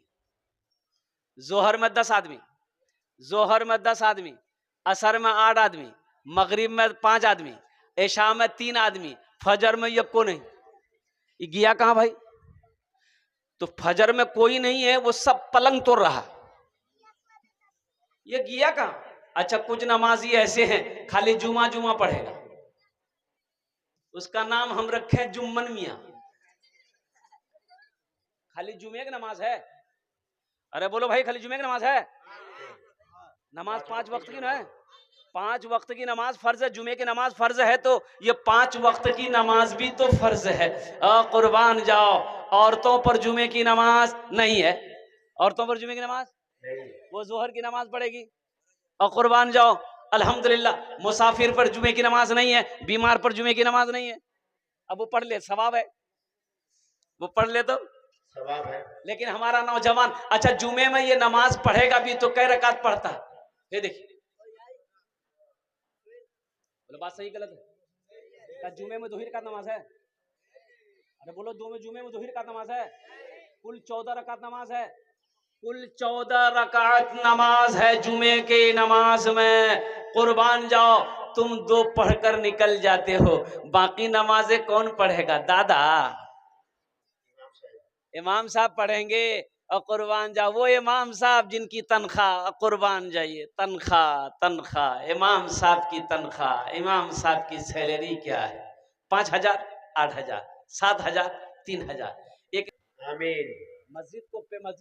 जोहर में 10 आदमी, जोहर में 10 आदमी, असर में 8 आदमी, मगरिब में 5 आदमी, ऐशा में 3 आदमी, फजर में ये को नहीं। ये गया कहां भाई? तो फजर में कोई नहीं है, वो सब पलंग तोड़ रहा, ये गया कहां? अच्छा, कुछ नमाजी ऐसे हैं खाली जुमा जुमा पढ़ेगा, उसका नाम हम रखे जुम्मन मियां, खाली जुमे की नमाज है। अरे बोलो भाई, खाली जुमे की नमाज है? नमाज 5 वक्त की ना है, 5 वक्त की नमाज फर्ज है, जुमे की नमाज फर्ज है, तो ये 5 वक्त की नमाज भी तो फर्ज है। कुर्बान जाओ, औरतों पर जुमे की नमाज नहीं है, औरतों पर जुमे की नमाज नहीं, वो जोहर की नमाज पढ़ेगी। और कुर्बान जाओ अल्हम्दुलिल्लाह, मुसाफिर पर जुमे की नमाज नहीं है, बीमार पर जुमे की नमाज नहीं है। अब वो पढ़ ले, सवाब है, वो पढ़ ले तो सवाब है। लेकिन हमारा नौजवान, अच्छा जुमे में ये नमाज पढ़ेगा भी तो कै रकात पढ़ता है? ये देखिए, बोलो बात सही गलत है? क्या जुमे में 2 ही रकात नमाज है? अरे बोलो, 2 जुमे में 2 ही रकात नमाज है? कुल 14 रकात नमाज है, कुल 14 रकात नमाज है जुमे के नमाज में। कुर्बान जाओ, तुम 2 पढ़कर निकल जाते हो, बाकी नमाजें कौन पढ़ेगा? दादा इमाम साहब पढ़ेंगे। और कुर्बान जाओ, वो इमाम साहब जिनकी तनख्वाह, कुर्बान जाइए, तनख्वाह इमाम साहब की तनख्वाह, इमाम साहब की सैलरी क्या है? 5,000, 8,000, 7,000, 3,000। एक आमीन। मस्जिद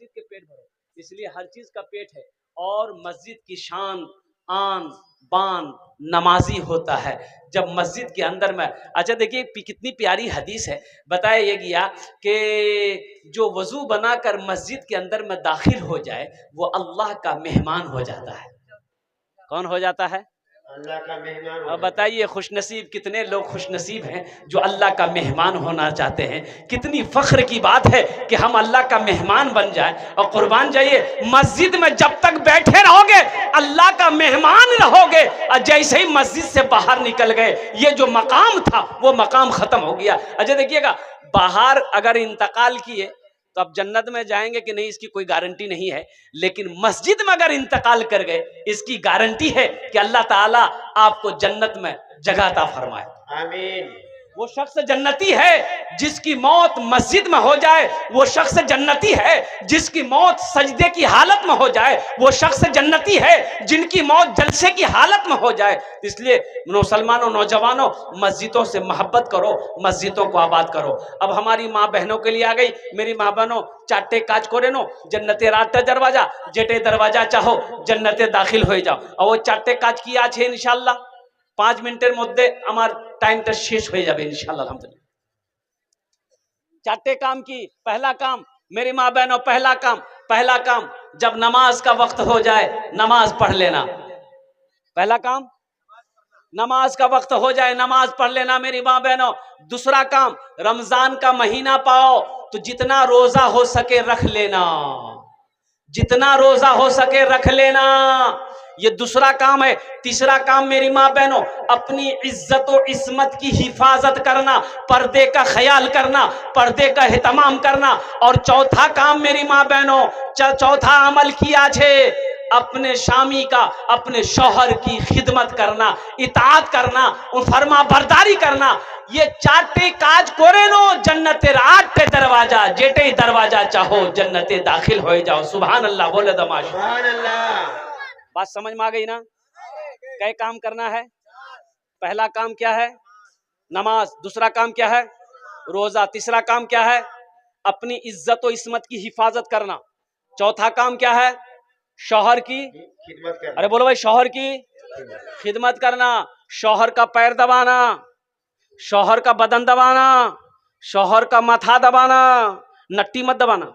के पेट भरो, इसलिए हर चीज का पेट है। और मस्जिद की शान आन बान नमाजी होता है जब मस्जिद के अंदर में। अच्छा देखिए कितनी प्यारी हदीस है। बताया ये गया कि जो वजू बनाकर मस्जिद के अंदर में दाखिल हो जाए वो अल्लाह का मेहमान हो जाता है। कौन हो जाता है?
अल्लाह का मेहमान हो
अब
जाता है।
बताइए खुशनसीब कितने लोग खुशनसीब हैं जो अल्लाह का मेहमान होना चाहते हैं। कितनी फख्र की बात है कि हम अल्लाह का मेहमान बन जाए। और कुर्बान जाइए, मस्जिद में जब तक बैठे रहोगे अल्लाह का मेहमान रहोगे, और जैसे ही मस्जिद से बाहर निकल गए ये जो मकाम था वो मकाम खत्म हो गया। अच्छा देखिएगा, बाहर अगर इंतकाल किए तो अब जन्नत में जाएंगे कि नहीं इसकी कोई गारंटी नहीं है, लेकिन मस्जिद में अगर इंतकाल कर गए इसकी गारंटी है कि अल्लाह ताला आपको जन्नत में जगह अता फरमाए।
आमीन।
वो शख्स जन्नती है जिसकी मौत मस्जिद में हो जाए, वो शख्स जन्नती है जिसकी मौत सजदे की हालत में हो जाए, वो शख्स जन्नती है जिनकी मौत जलसे की हालत में हो जाए। इसलिए मुसलमानों, नौजवानों, मस्जिदों से मोहब्बत करो, मस्जिदों को आबाद करो। अब हमारी माँ बहनों के लिए आ गई। मेरी माँ बहनों, चाटे काज करे नो जन्नते रात दरवाजा, जेटे दरवाजा चाहो जन्नते दाखिल हो जाओ। और वो चाटे काज की आज है इंशाल्लाह 5 मिनटेर मध्य আমার টাইমটা শেষ হয়ে যাবে इंशाल्लाह अल्हम्दुलिल्लाह। चाटे काम की पहला काम मेरी माँ बहनों, पहला काम जब नमाज का वक्त हो जाए नमाज पढ़ लेना। पहला काम नमाज का वक्त हो जाए नमाज पढ़ लेना मेरी माँ बहनों। दूसरा काम, रमजान का महीना पाओ तो जितना रोजा हो सके रख लेना, जितना रोजा हो सके रख लेना, ये दूसरा काम है। तीसरा काम मेरी माँ बहनों, अपनी इज्जत और इस्मत की हिफाजत करना, पर्दे का ख्याल करना, पर्दे का एहतमाम करना। और चौथा काम मेरी माँ बहनों, चौथा अमल किया छे अपने शामी का, अपने शौहर की खिदमत करना, इताअत करना, फरमा बरदारी करना। ये चाटे काज करे नो जन्नतेर आठे दरवाजा, जेटे दरवाजा चाहो जन्नते दाखिल हो जाओ। सुभान अल्लाह बोले दमाश।
सुभान अल्लाह।
बात समझ में आ गई ना? क्या काम करना है? पहला काम क्या है? नमाज। दूसरा काम क्या है? रोजा। तीसरा काम क्या है? अपनी इज्जत और इस्मत की हिफाजत करना। चौथा काम क्या है? शौहर की
खिदमत करना।
अरे बोलो भाई, शौहर की खिदमत करना, शौहर का पैर दबाना, शौहर का बदन दबाना, शौहर का माथा दबाना, नट्टी मत दबाना।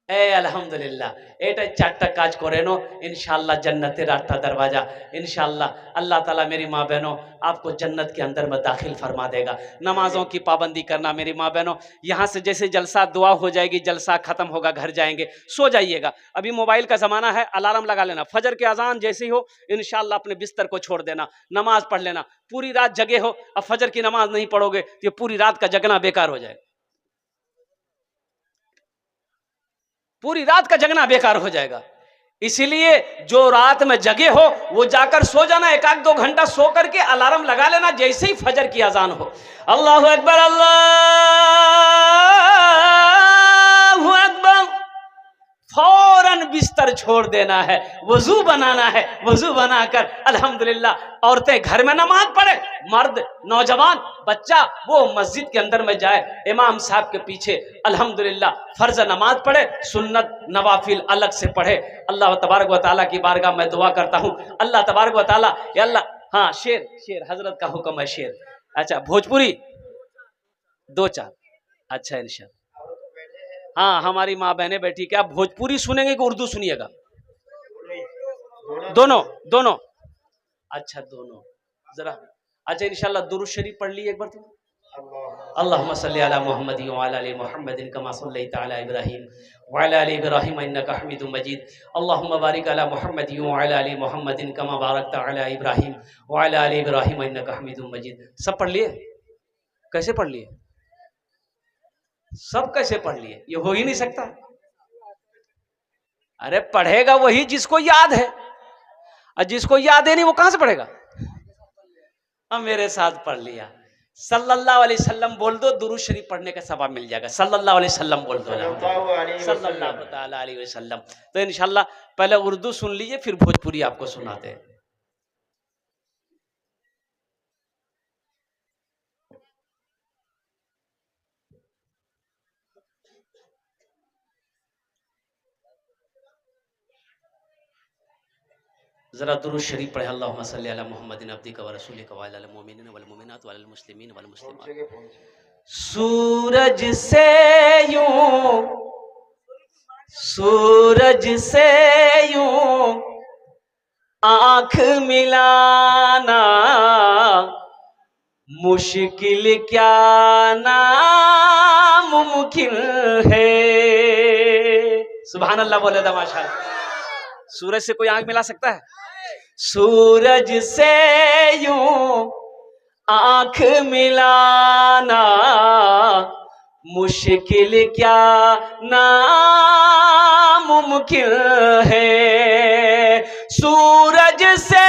अल्हम्दुलिल्लाह एटा चारटा काज करे नो इंशाल्लाह जन्नतेर आठटा दरवाजा इंशाल्लाह अल्लाह ताला मेरी माँ बहनों आपको जन्नत के अंदर में दाखिल फरमा देगा। नमाजों की पाबंदी करना मेरी माँ बहनों। यहाँ से जैसे जलसा दुआ हो जाएगी, जलसा खत्म होगा, घर जाएंगे, सो जाइएगा। अभी मोबाइल का जमाना है, अलार्म लगा लेना, फजर के अजान जैसे ही हो इंशाल्लाह अपने बिस्तर को छोड़ देना, नमाज पढ़ लेना। पूरी रात जगे हो, अब फजर की नमाज नहीं पढ़ोगे तो ये पूरी रात का जगना बेकार हो जाएगा, पूरी रात का जगना बेकार हो जाएगा। इसीलिए जो रात में जगे हो वो जाकर सो जाना, 1-2 घंटा सो करके अलार्म लगा लेना, जैसे ही फजर की अजान हो अल्लाहु अकबर अल्लाहु अकबर, फौरन बिस्तर छोड़ देना है, वजू बनाना है, वजू बनाकर अल्हम्दुलिल्लाह औरतें घर में नमाज पढ़े, मर्द, नौजवान, बच्चा वो मस्जिद के अंदर में जाए, इमाम साहब के पीछे अल्हम्दुलिल्लाह फर्ज नमाज पढ़े, सुन्नत नवाफिल अलग से पढ़े। अल्लाह तबारक व तआला की बारगाह में दुआ करता हूँ, अल्लाह तबारक व तआला, या अल्लाह, हाँ शेर हजरत का हुक्म है शेर। अच्छा भोजपुरी 2-4, अच्छा इंशाल्लाह। हाँ हमारी माँ बहनें बैठी, क्या भोजपुरी सुनेंगे कि उर्दू सुनिएगा? दोनों दोनों। अच्छा दोनों जरा। अच्छा इंशाल्लाह दुरूद शरीफ पढ़ ली एक बार तो। अल्लाहुम्मा सल्ली अला मुहम्मद व अला आलि मुहम्मद कमा सल्लैता अला इब्राहीम व अला आलि इब्राहीम इन्नका हमीदुम मजीद। अल्लाहुम्मा बारिक अला मुहम्मद व अला आलि मुहम्मद कमा बारकता अला इब्राहीम व अला आलि इब्राहीम इन्नका हमीदुम मजीद। सब पढ़ लिए? कैसे पढ़ लिए? सब कैसे पढ़ लिए? ये हो ही नहीं सकता। अरे पढ़ेगा वही जिसको याद है, और जिसको याद है नहीं वो कहां से पढ़ेगा? अब मेरे साथ पढ़ लिया, सल्लल्लाहु अलैहि वसल्लम बोल दो, दुरूद शरीफ पढ़ने का सवाब मिल जाएगा। सल्लल्लाहु अलैहि वसल्लम बोल दो, सल्लल्लाहु ताला अलैहि वसल्लम। तो इंशाल्लाह पहले उर्दू सुन लीजिए, फिर भोजपुरी आपको सुनाते हैं। जरा दुरूद शरीफ पढ़े, अल्लाहुम्मा सल्ली अला मुहम्मदिन अब्दिका व रसूलिका व अलल मुमिनीन वल मुमिनात वल मुस्लिमीन वल मुस्लिमात। सूरज से यूं, सूरज से यूं आंख मिलाना मुश्किल क्या नामुमकिन है। सुभान अल्लाह बोले था माशाअल्लाह। सूरज से कोई आंख मिला सकता है? सूरज से यूं आंख मिलाना मुश्किल क्या नामुमकिन है। सूरज से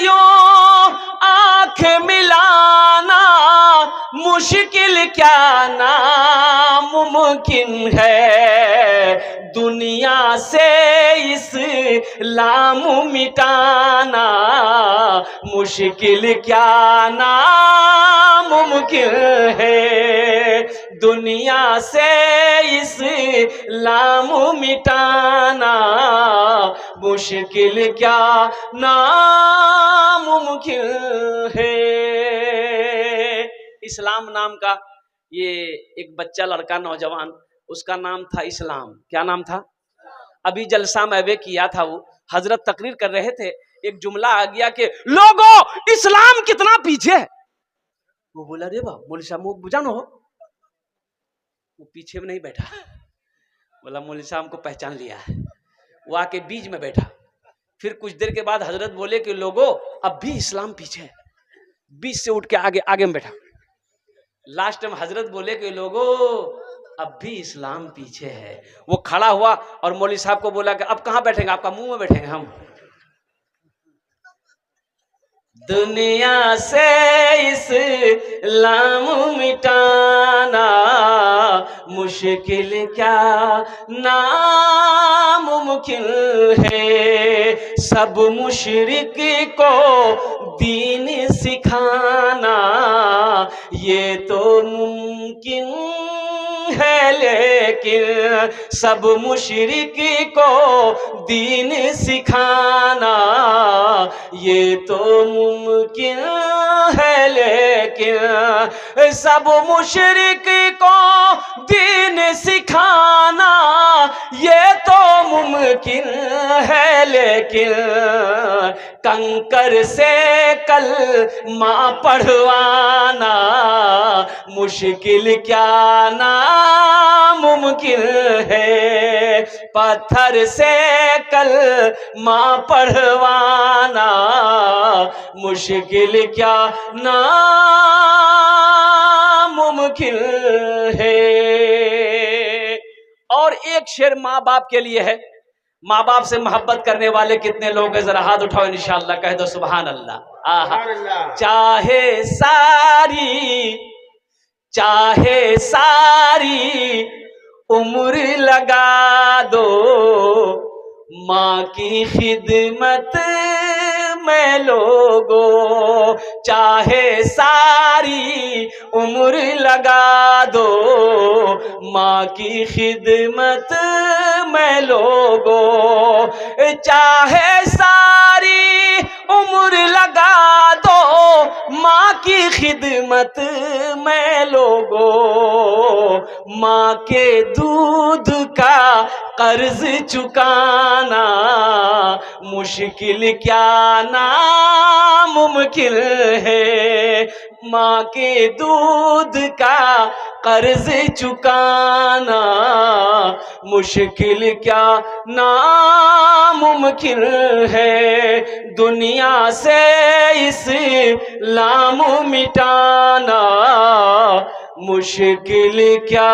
यूं आंख मिलाना मुश्किल क्या नामुमकिन है। दुनिया से इस्लाम मिटाना मुश्किल क्या नामुमकिन है। दुनिया से इस्लाम मिटाना मुश्किल क्या नामुमकिन है। इस्लाम नाम का ये एक बच्चा लड़का नौजवान, उसका नाम था इस्लाम। क्या नाम था? अभी जलसा में किया था, वो हजरत तकरीर कर रहे थे, एक जुमला आ गया कि लोगों इस्लाम कितना पीछे है। वो बोला रे बा मौलवी साहब मुंह बुझानो हो। वो पीछे में नहीं बैठा, बोला मौलवी साहब को पहचान लिया है। वो आके बीच में बैठा। फिर कुछ देर के बाद हजरत बोले कि लोगों अब भी इस्लाम पीछे है। बीच से उठ के आगे में बैठा। लास्ट में हजरत बोले कि लोगों अब भी इस्लाम पीछे है। वो खड़ा हुआ और मौलवी साहब को बोला कि अब कहां बैठेंगे? आपका मुंह में बैठेंगे हम। दुनिया से इस्लाम मिटाना मुश्किल क्या नामुमकिन है। सब मुशरिक को दीन सिखाना ये तो मुमकिन है, लेकिन सब मुशरिक को दीन सिखाना ये तो मुमकिन है, लेकिन सब मुशरिक को दीन सिखाना ये तो मुमकिन है, लेकिन कंकर से कलमा पढ़वाना मुश्किल क्या नामुमकिन है। पत्थर से कलमा पढ़वाना मुश्किल क्या नामुमकिन है। और एक शेर माँ बाप के लिए है। माँ बाप से मोहब्बत करने वाले कितने लोग हैं? जरा हाथ उठाओ, इंशाअल्लाह कह दो सुभान अल्लाह। आहा, चाहे सारी उम्र लगा दो माँ की खिदमत में लोगों। चाहे सारी उम्र लगा दो माँ की खिदमत में लोगों। चाहे सारी उम्र लगा दो माँ की खिदमत में लोगों। माँ के दूध का कर्ज चुकाना मुश्किल क्या नामुमकिन है। माँ के दूध का कर्ज चुकाना मुश्किल क्या नामुमकिन है। दुनिया से इस्लाम मिटाना मुश्किल क्या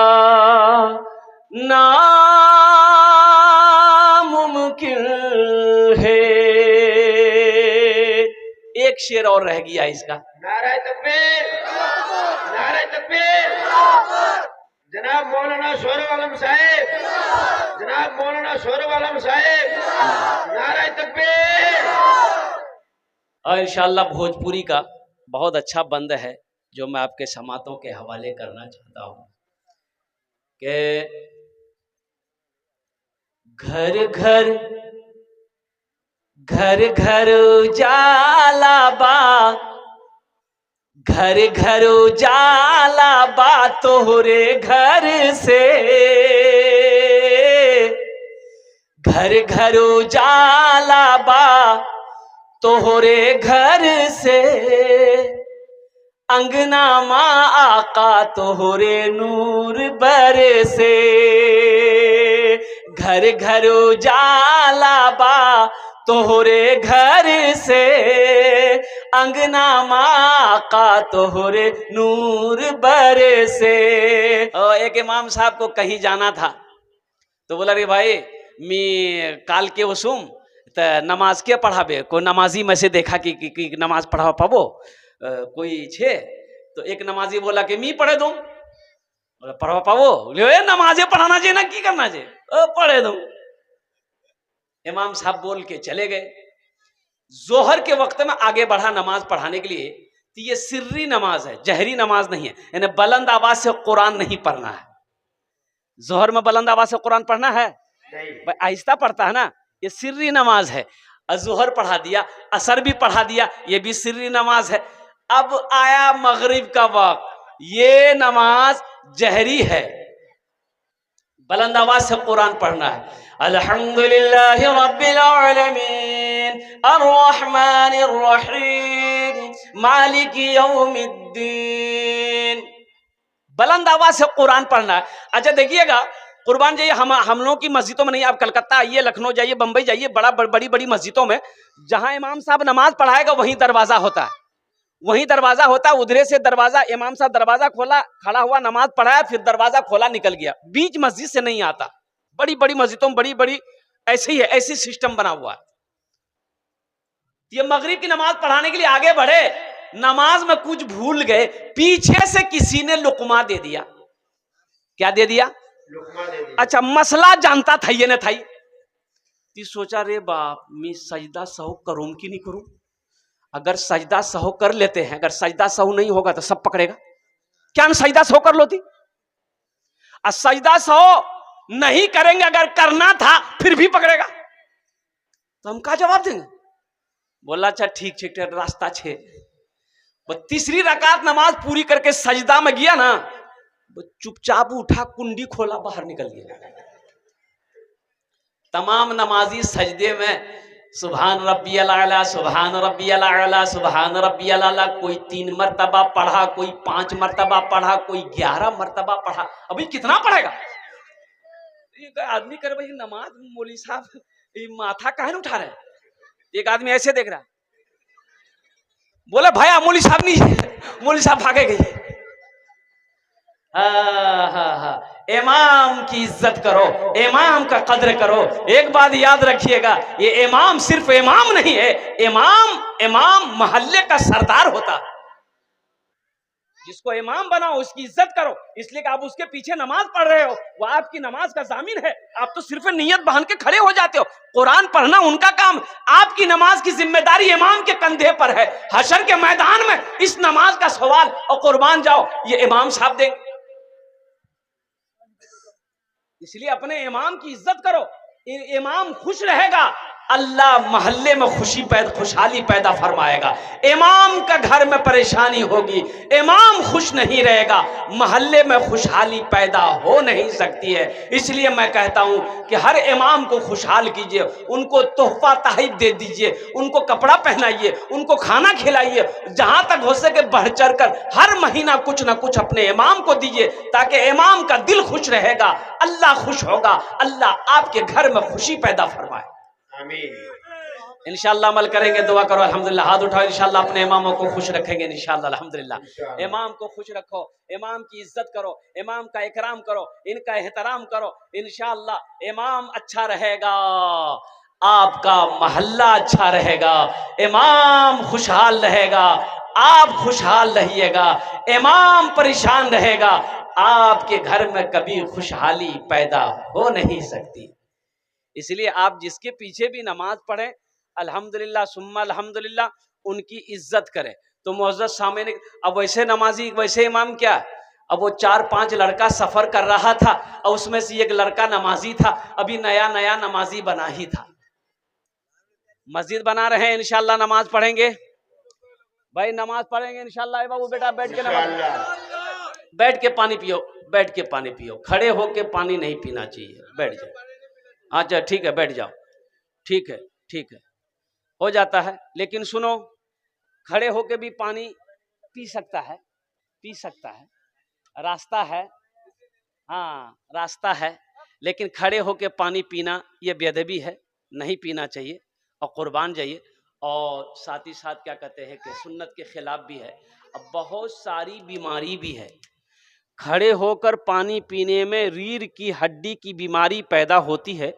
नामुमकिन है। एक शेर और रह गया इसका।
नारे तकबीर, नारे तकबीर। जनाब मौलाना शोरव आलम साहेब, जनाब मौलाना शोरव आलम साहेब, नारे तकबीर।
और इंशाअल्लाह भोजपुरी का बहुत अच्छा बंद है जो मैं आपके समातों के हवाले करना चाहता हूँ कि घर घर घर घर उजाला बा, घर घर उजाला बा तोहरे घर से, घर घर उजाला बा तोहरे घर से, अंगना माँ आका तोहरे नूर बरसे, घर घर उजाला बा तोहरे घर से, अंगना माँ का तोहरे नूर बरसे। और एक इमाम साहब को कहीं जाना था तो बोला रे भाई मी काल के वसुम तो नमाज के पढ़ाबे, कोई नमाजी में से देखा कि नमाज पढ़ा पाबो कोई छे, तो एक नमाजी बोला कि मी पढ़े दूं, पढ़ा पाबो, नमाजे पढ़ाना चाहिए ना, की करना चाहिए, पढ़े दूं। इमाम साहब बोल के चले गए। जोहर के वक्त में आगे बढ़ा नमाज पढ़ाने के लिए, तो ये सिर्री नमाज है, जहरी नमाज नहीं है, यानी बुलंद आवाज से कुरान नहीं पढ़ना है। जोहर में बुलंद आवाज से कुरान पढ़ना है, आहिस्ता पढ़ता है ना, ये सिर्री नमाज है। जोहर पढ़ा दिया, असर भी पढ़ा दिया, ये भी सिर्री नमाज है। अब आया मगरिब का वक्त, ये नमाज जहरी है, बुलंद आवाज से कुरान पढ़ना है। अल्हम्दुलिल्लाहि रब्बिल आलमीन अर्रहमानिर रहीम मालिकी यौमिद्दीन, बुलंद आवाज से कुरान पढ़ना है। अच्छा देखिएगा, कुर्बान जाइए, हम लोगों की मस्जिदों में नहीं, आप कलकत्ता आइए, लखनऊ जाइए, बंबई जाइए, बड़ी मस्जिदों में जहां इमाम साहब नमाज पढ़ाएगा वहीं दरवाजा होता है, वहीं दरवाजा होता है, उधरे से दरवाजा, इमाम साहब दरवाजा खोला, खड़ा हुआ, नमाज पढ़ाया, फिर दरवाजा खोला, निकल गया, बीच मस्जिद से नहीं आता। बड़ी मस्जिदों में बड़ी ऐसे ही है, ऐसी सिस्टम बना हुआ है। ये मगरिब की नमाज पढ़ाने के लिए आगे बढ़े, नमाज में कुछ भूल गए, पीछे से किसी ने लुकमा दे दिया। क्या दे दिया?
लुकमा दे दिया।
अच्छा, मसला जानता था ये न था, सोचा रे बाप, मैं सजदा सहू करूं कि नहीं करूं? अगर सजदा सहू कर लेते हैं, अगर सजदा सहू नहीं होगा तो सब पकड़ेगा, क्या हम सजदा सहू कर लोती? और सजदा सहू नहीं करेंगे, अगर करना था फिर भी पकड़ेगा, तो हम क्या जवाब देंगे? बोला अच्छा ठीक रास्ता छे। वो तीसरी रकात नमाज पूरी करके सजदा में गया ना, वो चुपचाप उठा, कुंडी खोला, बाहर निकल गया। तमाम नमाजी सजदे में सुभान रब्बियल आला, सुभान रब्बियल आला, सुभान रब्बियल आला, कोई 3 मरतबा पढ़ा, कोई 5 मरतबा पढ़ा, कोई 11 मरतबा पढ़ा। अभी कितना पढ़ेगा आदमी? करे भाई नमाज, मौलवी साहब माथा काहे उठा रहे? एक आदमी ऐसे देख रहा, बोले भाई मौलवी साहब नहीं, मौलवी साहब भागे गए। इमाम की इज्जत करो, इमाम का कद्र करो। एक बात याद रखिएगा, ये इमाम सिर्फ इमाम नहीं है, इमाम मोहल्ले का सरदार होता है। जिसको इमाम बनाओ उसकी इज्जत करो, इसलिए कि आप उसके पीछे नमाज पढ़ रहे हो, वो आपकी नमाज का जामिन है। आप तो सिर्फ नियत बांध के खड़े हो जाते हो। कुरान पढ़ना उनका काम, आपकी नमाज की जिम्मेदारी इमाम के कंधे पर है। हशर के मैदान में इस नमाज का सवाल और कुर्बान जाओ, ये इमाम साहब देंगे। इसलिए अपने इमाम की इज्जत करो, इमाम खुश रहेगा, अल्लाह मोहल्ले में खुशहाली पैदा फरमाएगा। इमाम का घर में परेशानी होगी, इमाम खुश नहीं रहेगा, मोहल्ले में खुशहाली पैदा हो नहीं सकती है। इसलिए मैं कहता हूं कि हर इमाम को खुशहाल कीजिए, उनको तोहफा तहफ़ दे दीजिए, उनको कपड़ा पहनाइए, उनको खाना खिलाइए, जहां तक हो सके बढ़ चढ़ कर हर महीना कुछ ना कुछ अपने इमाम को दीजिए, ताकि इमाम का दिल खुश रहेगा, अल्लाह खुश होगा, अल्लाह आपके घर में खुशी पैदा फरमाए। इंशाअल्लाह अमल करेंगे, दुआ करो अल्हम्दुलिल्लाह, हाथ उठाओ, इंशाअल्लाह अपने इमामों को खुश रखेंगे इंशाअल्लाह अल्हम्दुलिल्लाह। इमाम को खुश रखो, इमाम की इज्जत करो, इमाम का इकराम करो, इनका एहतराम करो, इंशाअल्लाह इमाम अच्छा रहेगा, आपका मोहल्ला अच्छा रहेगा, इमाम खुशहाल रहेगा, आप खुशहाल रहिएगा। इमाम परेशान रहेगा, आपके घर में कभी खुशहाली पैदा हो नहीं सकती। इसलिए आप जिसके पीछे भी नमाज पढ़ें, अल्हम्दुलिल्लाह सुम्मा अल्हम्दुलिल्लाह, उनकी इज्जत करें। तो मुअज़्ज़ज़ सामने, अब वैसे नमाजी, वैसे इमाम क्या, अब वो 4-5 लड़का सफर कर रहा था और उसमें से एक लड़का नमाजी था, अभी नया नमाजी बना ही था। मस्जिद बना रहे हैं, इंशाल्लाह नमाज पढ़ेंगे भाई, नमाज पढ़ेंगे इंशाल्लाह। बाबू बेटा बैठ के नमाज,
इंशाअल्लाह।
बैठ के पानी पियो, बैठ के पानी पियो, खड़े होके पानी नहीं पीना चाहिए, बैठ जाओ। अच्छा ठीक है, बैठ जाओ, ठीक है, ठीक है, हो जाता है। लेकिन सुनो, खड़े होके भी पानी पी सकता है, पी सकता है, रास्ता है, हाँ रास्ता है, लेकिन खड़े होके पानी पीना ये बेअदबी है, नहीं पीना चाहिए और कुर्बान जाइए। और साथ ही साथ क्या कहते हैं कि सुन्नत के खिलाफ भी है। अब बहुत सारी बीमारी भी है, खड़े होकर पानी पीने में रीढ़ की हड्डी की बीमारी पैदा होती है।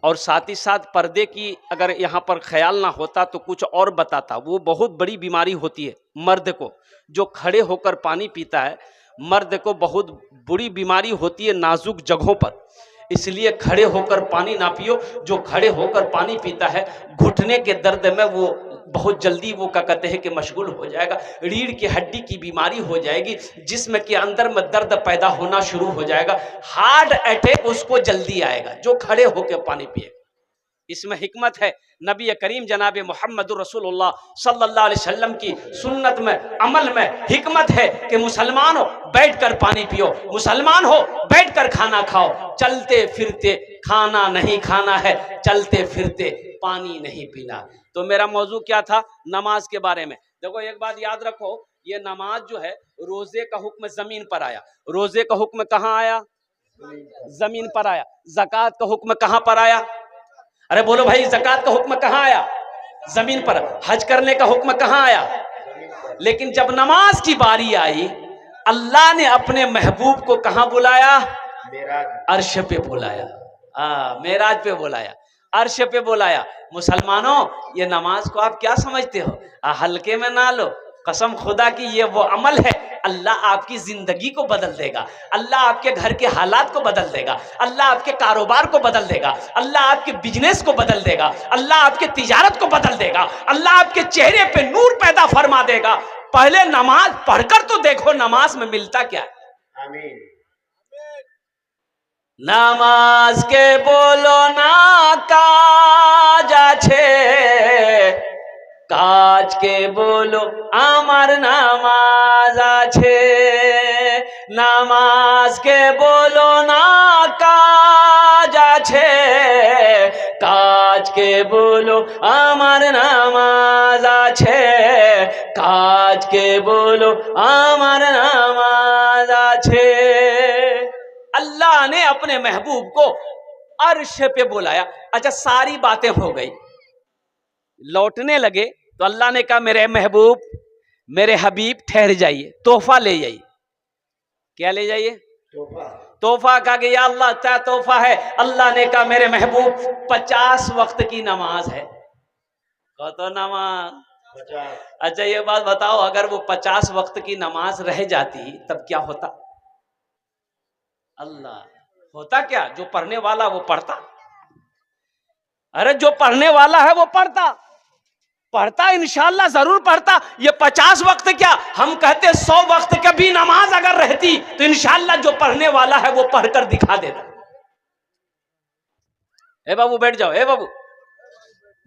और साथ ही साथ पर्दे की अगर यहाँ पर ख्याल ना होता तो कुछ और बताता, वो बहुत बड़ी बीमारी होती है मर्द को, जो खड़े होकर पानी पीता है, मर्द को बहुत बुरी बीमारी होती है नाजुक जगहों पर। इसलिए खड़े होकर पानी ना पियो। जो खड़े होकर पानी पीता है घुटने के दर्द में वो बहुत जल्दी वो क्या कहते हैं कि मशगूल हो जाएगा, रीढ़ की हड्डी की बीमारी हो जाएगी, जिस्म के अंदर में दर्द पैदा होना शुरू हो जाएगा, हार्ट अटैक उसको जल्दी आएगा जो खड़े होकर पानी पिएगा। इसमें हिकमत है, नबी करीम जनाब मोहम्मद रसूलुल्लाह सल्लल्लाहु अलैहि वसल्लम की सुन्नत में, अमल में हिकमत है कि मुसलमान हो बैठकर पानी पियो, मुसलमान हो बैठकर खाना खाओ, चलते फिरते खाना नहीं खाना है, चलते फिरते पानी नहीं पीना। तो मेरा मौजू क्या था? नमाज के बारे में। देखो एक बात याद रखो, ये नमाज जो है, रोजे का हुक्म जमीन पर आया, रोजे का हुक्म कहाँ आया? जमीन पर आया। ज़कात का हुक्म कहाँ पर आया? अरे बोलो भाई, ज़कात का हुक्म कहाँ आया? जमीन पर। हज करने का हुक्म कहाँ आया? लेकिन जब नमाज की बारी आई, अल्लाह ने अपने महबूब को कहाँ बुलाया? अर्श पे बुलाया, मेराज पे बुलाया, अर्श पे बुलाया। मुसलमानों, ये नमाज को आप क्या समझते हो? हल्के में ना लो, कसम खुदा की ये वो अमल है, अल्लाह आपकी जिंदगी को बदल देगा, अल्लाह आपके घर के हालात को बदल देगा, अल्लाह आपके कारोबार को बदल देगा, अल्लाह आपके बिजनेस को बदल देगा, अल्लाह आपके तिजारत को बदल देगा, अल्लाह आपके चेहरे पे नूर पैदा फरमा देगा। पहले नमाज पढ़कर तो देखो नमाज में मिलता क्या है।
आमीन।
नामाज के बोलो ना काज आछे, काज के बोलो आमार नामाज आछे। नामाज के बोलो ना काज आछे, काज के बोलो आमार नामाज आछे, काज के बोलो आमार नामाज आछे। अल्लाह ने अपने महबूब को अर्श पे बुलाया। अच्छा, सारी बातें हो गई, लौटने लगे तो अल्लाह ने कहा मेरे महबूब, मेरे हबीब ठहर जाइए, तोहफा ले जाइए। क्या ले जाइए?
तोहफा।
तोहफा। कहा कि या अल्लाह क्या तोहफा है? अल्लाह ने कहा मेरे महबूब 50 वक्त की नमाज है। कहो तो नमाज
50।
अच्छा ये बात बताओ, अगर वो 50 वक्त की नमाज रह जाती तब क्या होता? अल्लाह, होता क्या? जो पढ़ने वाला वो पढ़ता। अरे जो पढ़ने वाला है वो पढ़ता, पढ़ता इंशाल्लाह जरूर पढ़ता। ये 50 वक्त क्या, हम कहते 100 वक्त का भी नमाज अगर रहती तो इंशाल्लाह जो पढ़ने वाला है वो पढ़कर दिखा देता। ए बाबू बैठ जाओ, ए बाबू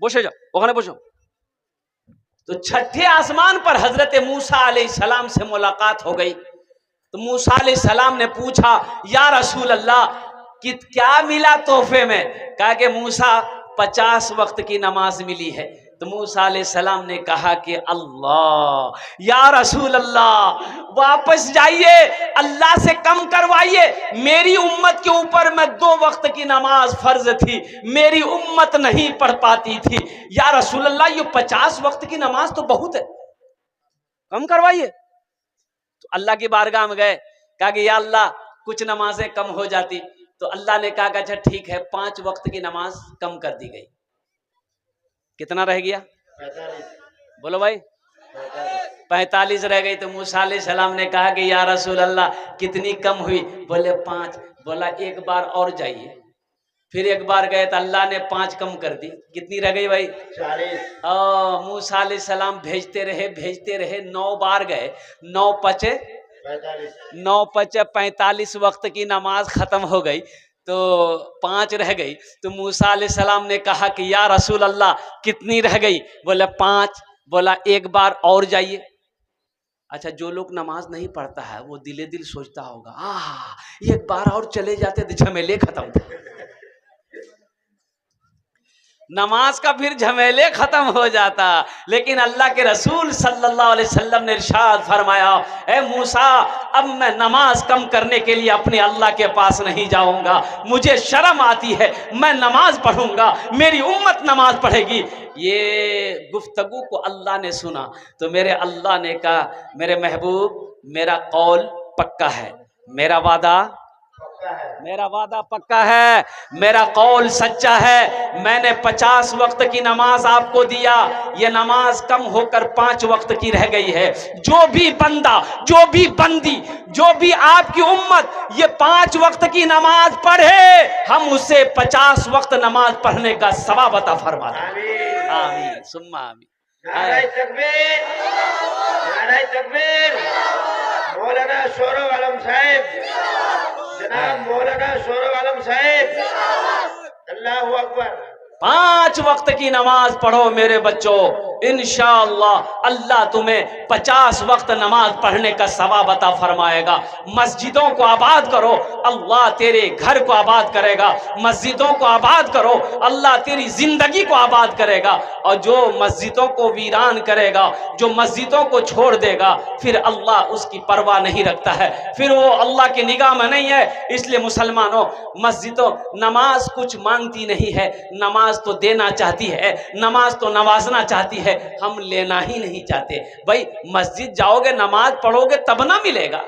बसे जाओ, ओखाने बसो। तो छठे आसमान पर हजरत मूसा अलैहिस्सलाम से मुलाकात हो गई। तो मूसा अलैहिस्सलाम ने पूछा या रसूल अल्लाह कि क्या मिला तोहफे में? कहा कि मूसा 50 वक्त की नमाज मिली है। तो मूसा अलैहिस्सलाम ने कहा कि अल्लाह, या रसूल अल्लाह वापस जाइए, अल्लाह से कम करवाइए। मेरी उम्मत के ऊपर में 2 वक्त की नमाज फर्ज थी, मेरी उम्मत नहीं पढ़ पाती थी। या रसूल अल्लाह ये 50 वक्त की नमाज तो बहुत है, कम करवाइए। तो अल्लाह की बारगाह में गए, कहा कि या अल्लाह कुछ नमाजें कम हो जाती। तो अल्लाह ने कहा अच्छा ठीक है, 5 वक्त की नमाज कम कर दी गई। कितना रह गया?
45।
बोलो भाई, 45 रह गई। तो मूसा अलैहिस्सलाम ने कहा कि या रसूल अल्लाह कितनी कम हुई? बोले 5। बोला एक बार और जाइए। फिर एक बार गए तो अल्लाह ने 5 कम कर दी। कितनी रह गई भाई? 40। मूसा अलैहिस्सलाम भेजते रहे, 9 बार गए, 9 पचे 45 वक्त की नमाज खत्म हो गई। तो 5 रह गई। तो मूसा अलैहिस्सलाम ने कहा कि या रसूल अल्लाह कितनी रह गई? बोला 5। बोला एक बार और जाइए। अच्छा, जो लोग नमाज नहीं पढ़ता है वो दिले दिल सोचता होगा एक बार और चले जाते तो झमेले खत्म थे। नमाज का फिर झमेले खत्म हो जाता। लेकिन अल्लाह के रसूल सल्लल्लाहु अलैहि वसल्लम ने इरशाद फरमाया, ए मूसा, अब मैं नमाज कम करने के लिए अपने अल्लाह के पास नहीं जाऊंगा। मुझे शर्म आती है, मैं नमाज पढ़ूंगा, मेरी उम्मत नमाज पढ़ेगी। ये गुफ्तगू को अल्लाह ने सुना तो मेरे अल्लाह ने कहा, मेरे महबूब, मेरा कौल पक्का है, मेरा वादा पक्का है, मेरा कौल सच्चा है। मैंने 50 वक्त की नमाज आपको दिया, ये नमाज कम होकर 5 वक्त की रह गई है। जो भी बंदा, जो भी बंदी, जो भी आपकी उम्मत ये 5 वक्त की नमाज पढ़े, हम उसे 50 वक्त नमाज पढ़ने का सवाब अता फरमा दें। आमीन सुम्मा आमीन।
नारे तकबीर, नारे तकबीर। मौलाना शोरो आलम साहब, जनाब मौलाना शोरो आलम साहब, अल्लाहु अकबर।
5 वक्त की नमाज पढ़ो मेरे बच्चों, इंशाअल्लाह अल्लाह तुम्हें 50 वक्त नमाज पढ़ने का सवाब अता फरमाएगा। मस्जिदों को आबाद करो, अल्लाह तेरे घर को आबाद करेगा। मस्जिदों को आबाद करो, अल्लाह तेरी जिंदगी को आबाद करेगा। और जो मस्जिदों को वीरान करेगा, जो मस्जिदों को छोड़ देगा, फिर अल्लाह उसकी परवाह नहीं रखता है, फिर वो अल्लाह की निगाह में नहीं है। इसलिए मुसलमानों, मस्जिदों, नमाज कुछ मांगती नहीं है, नमाज तो देना चाहती है, नमाज तो नवाजना चाहती है, हम लेना ही नहीं चाहते। भाई मस्जिद जाओगे, नमाज पढ़ोगे तब ना मिलेगा।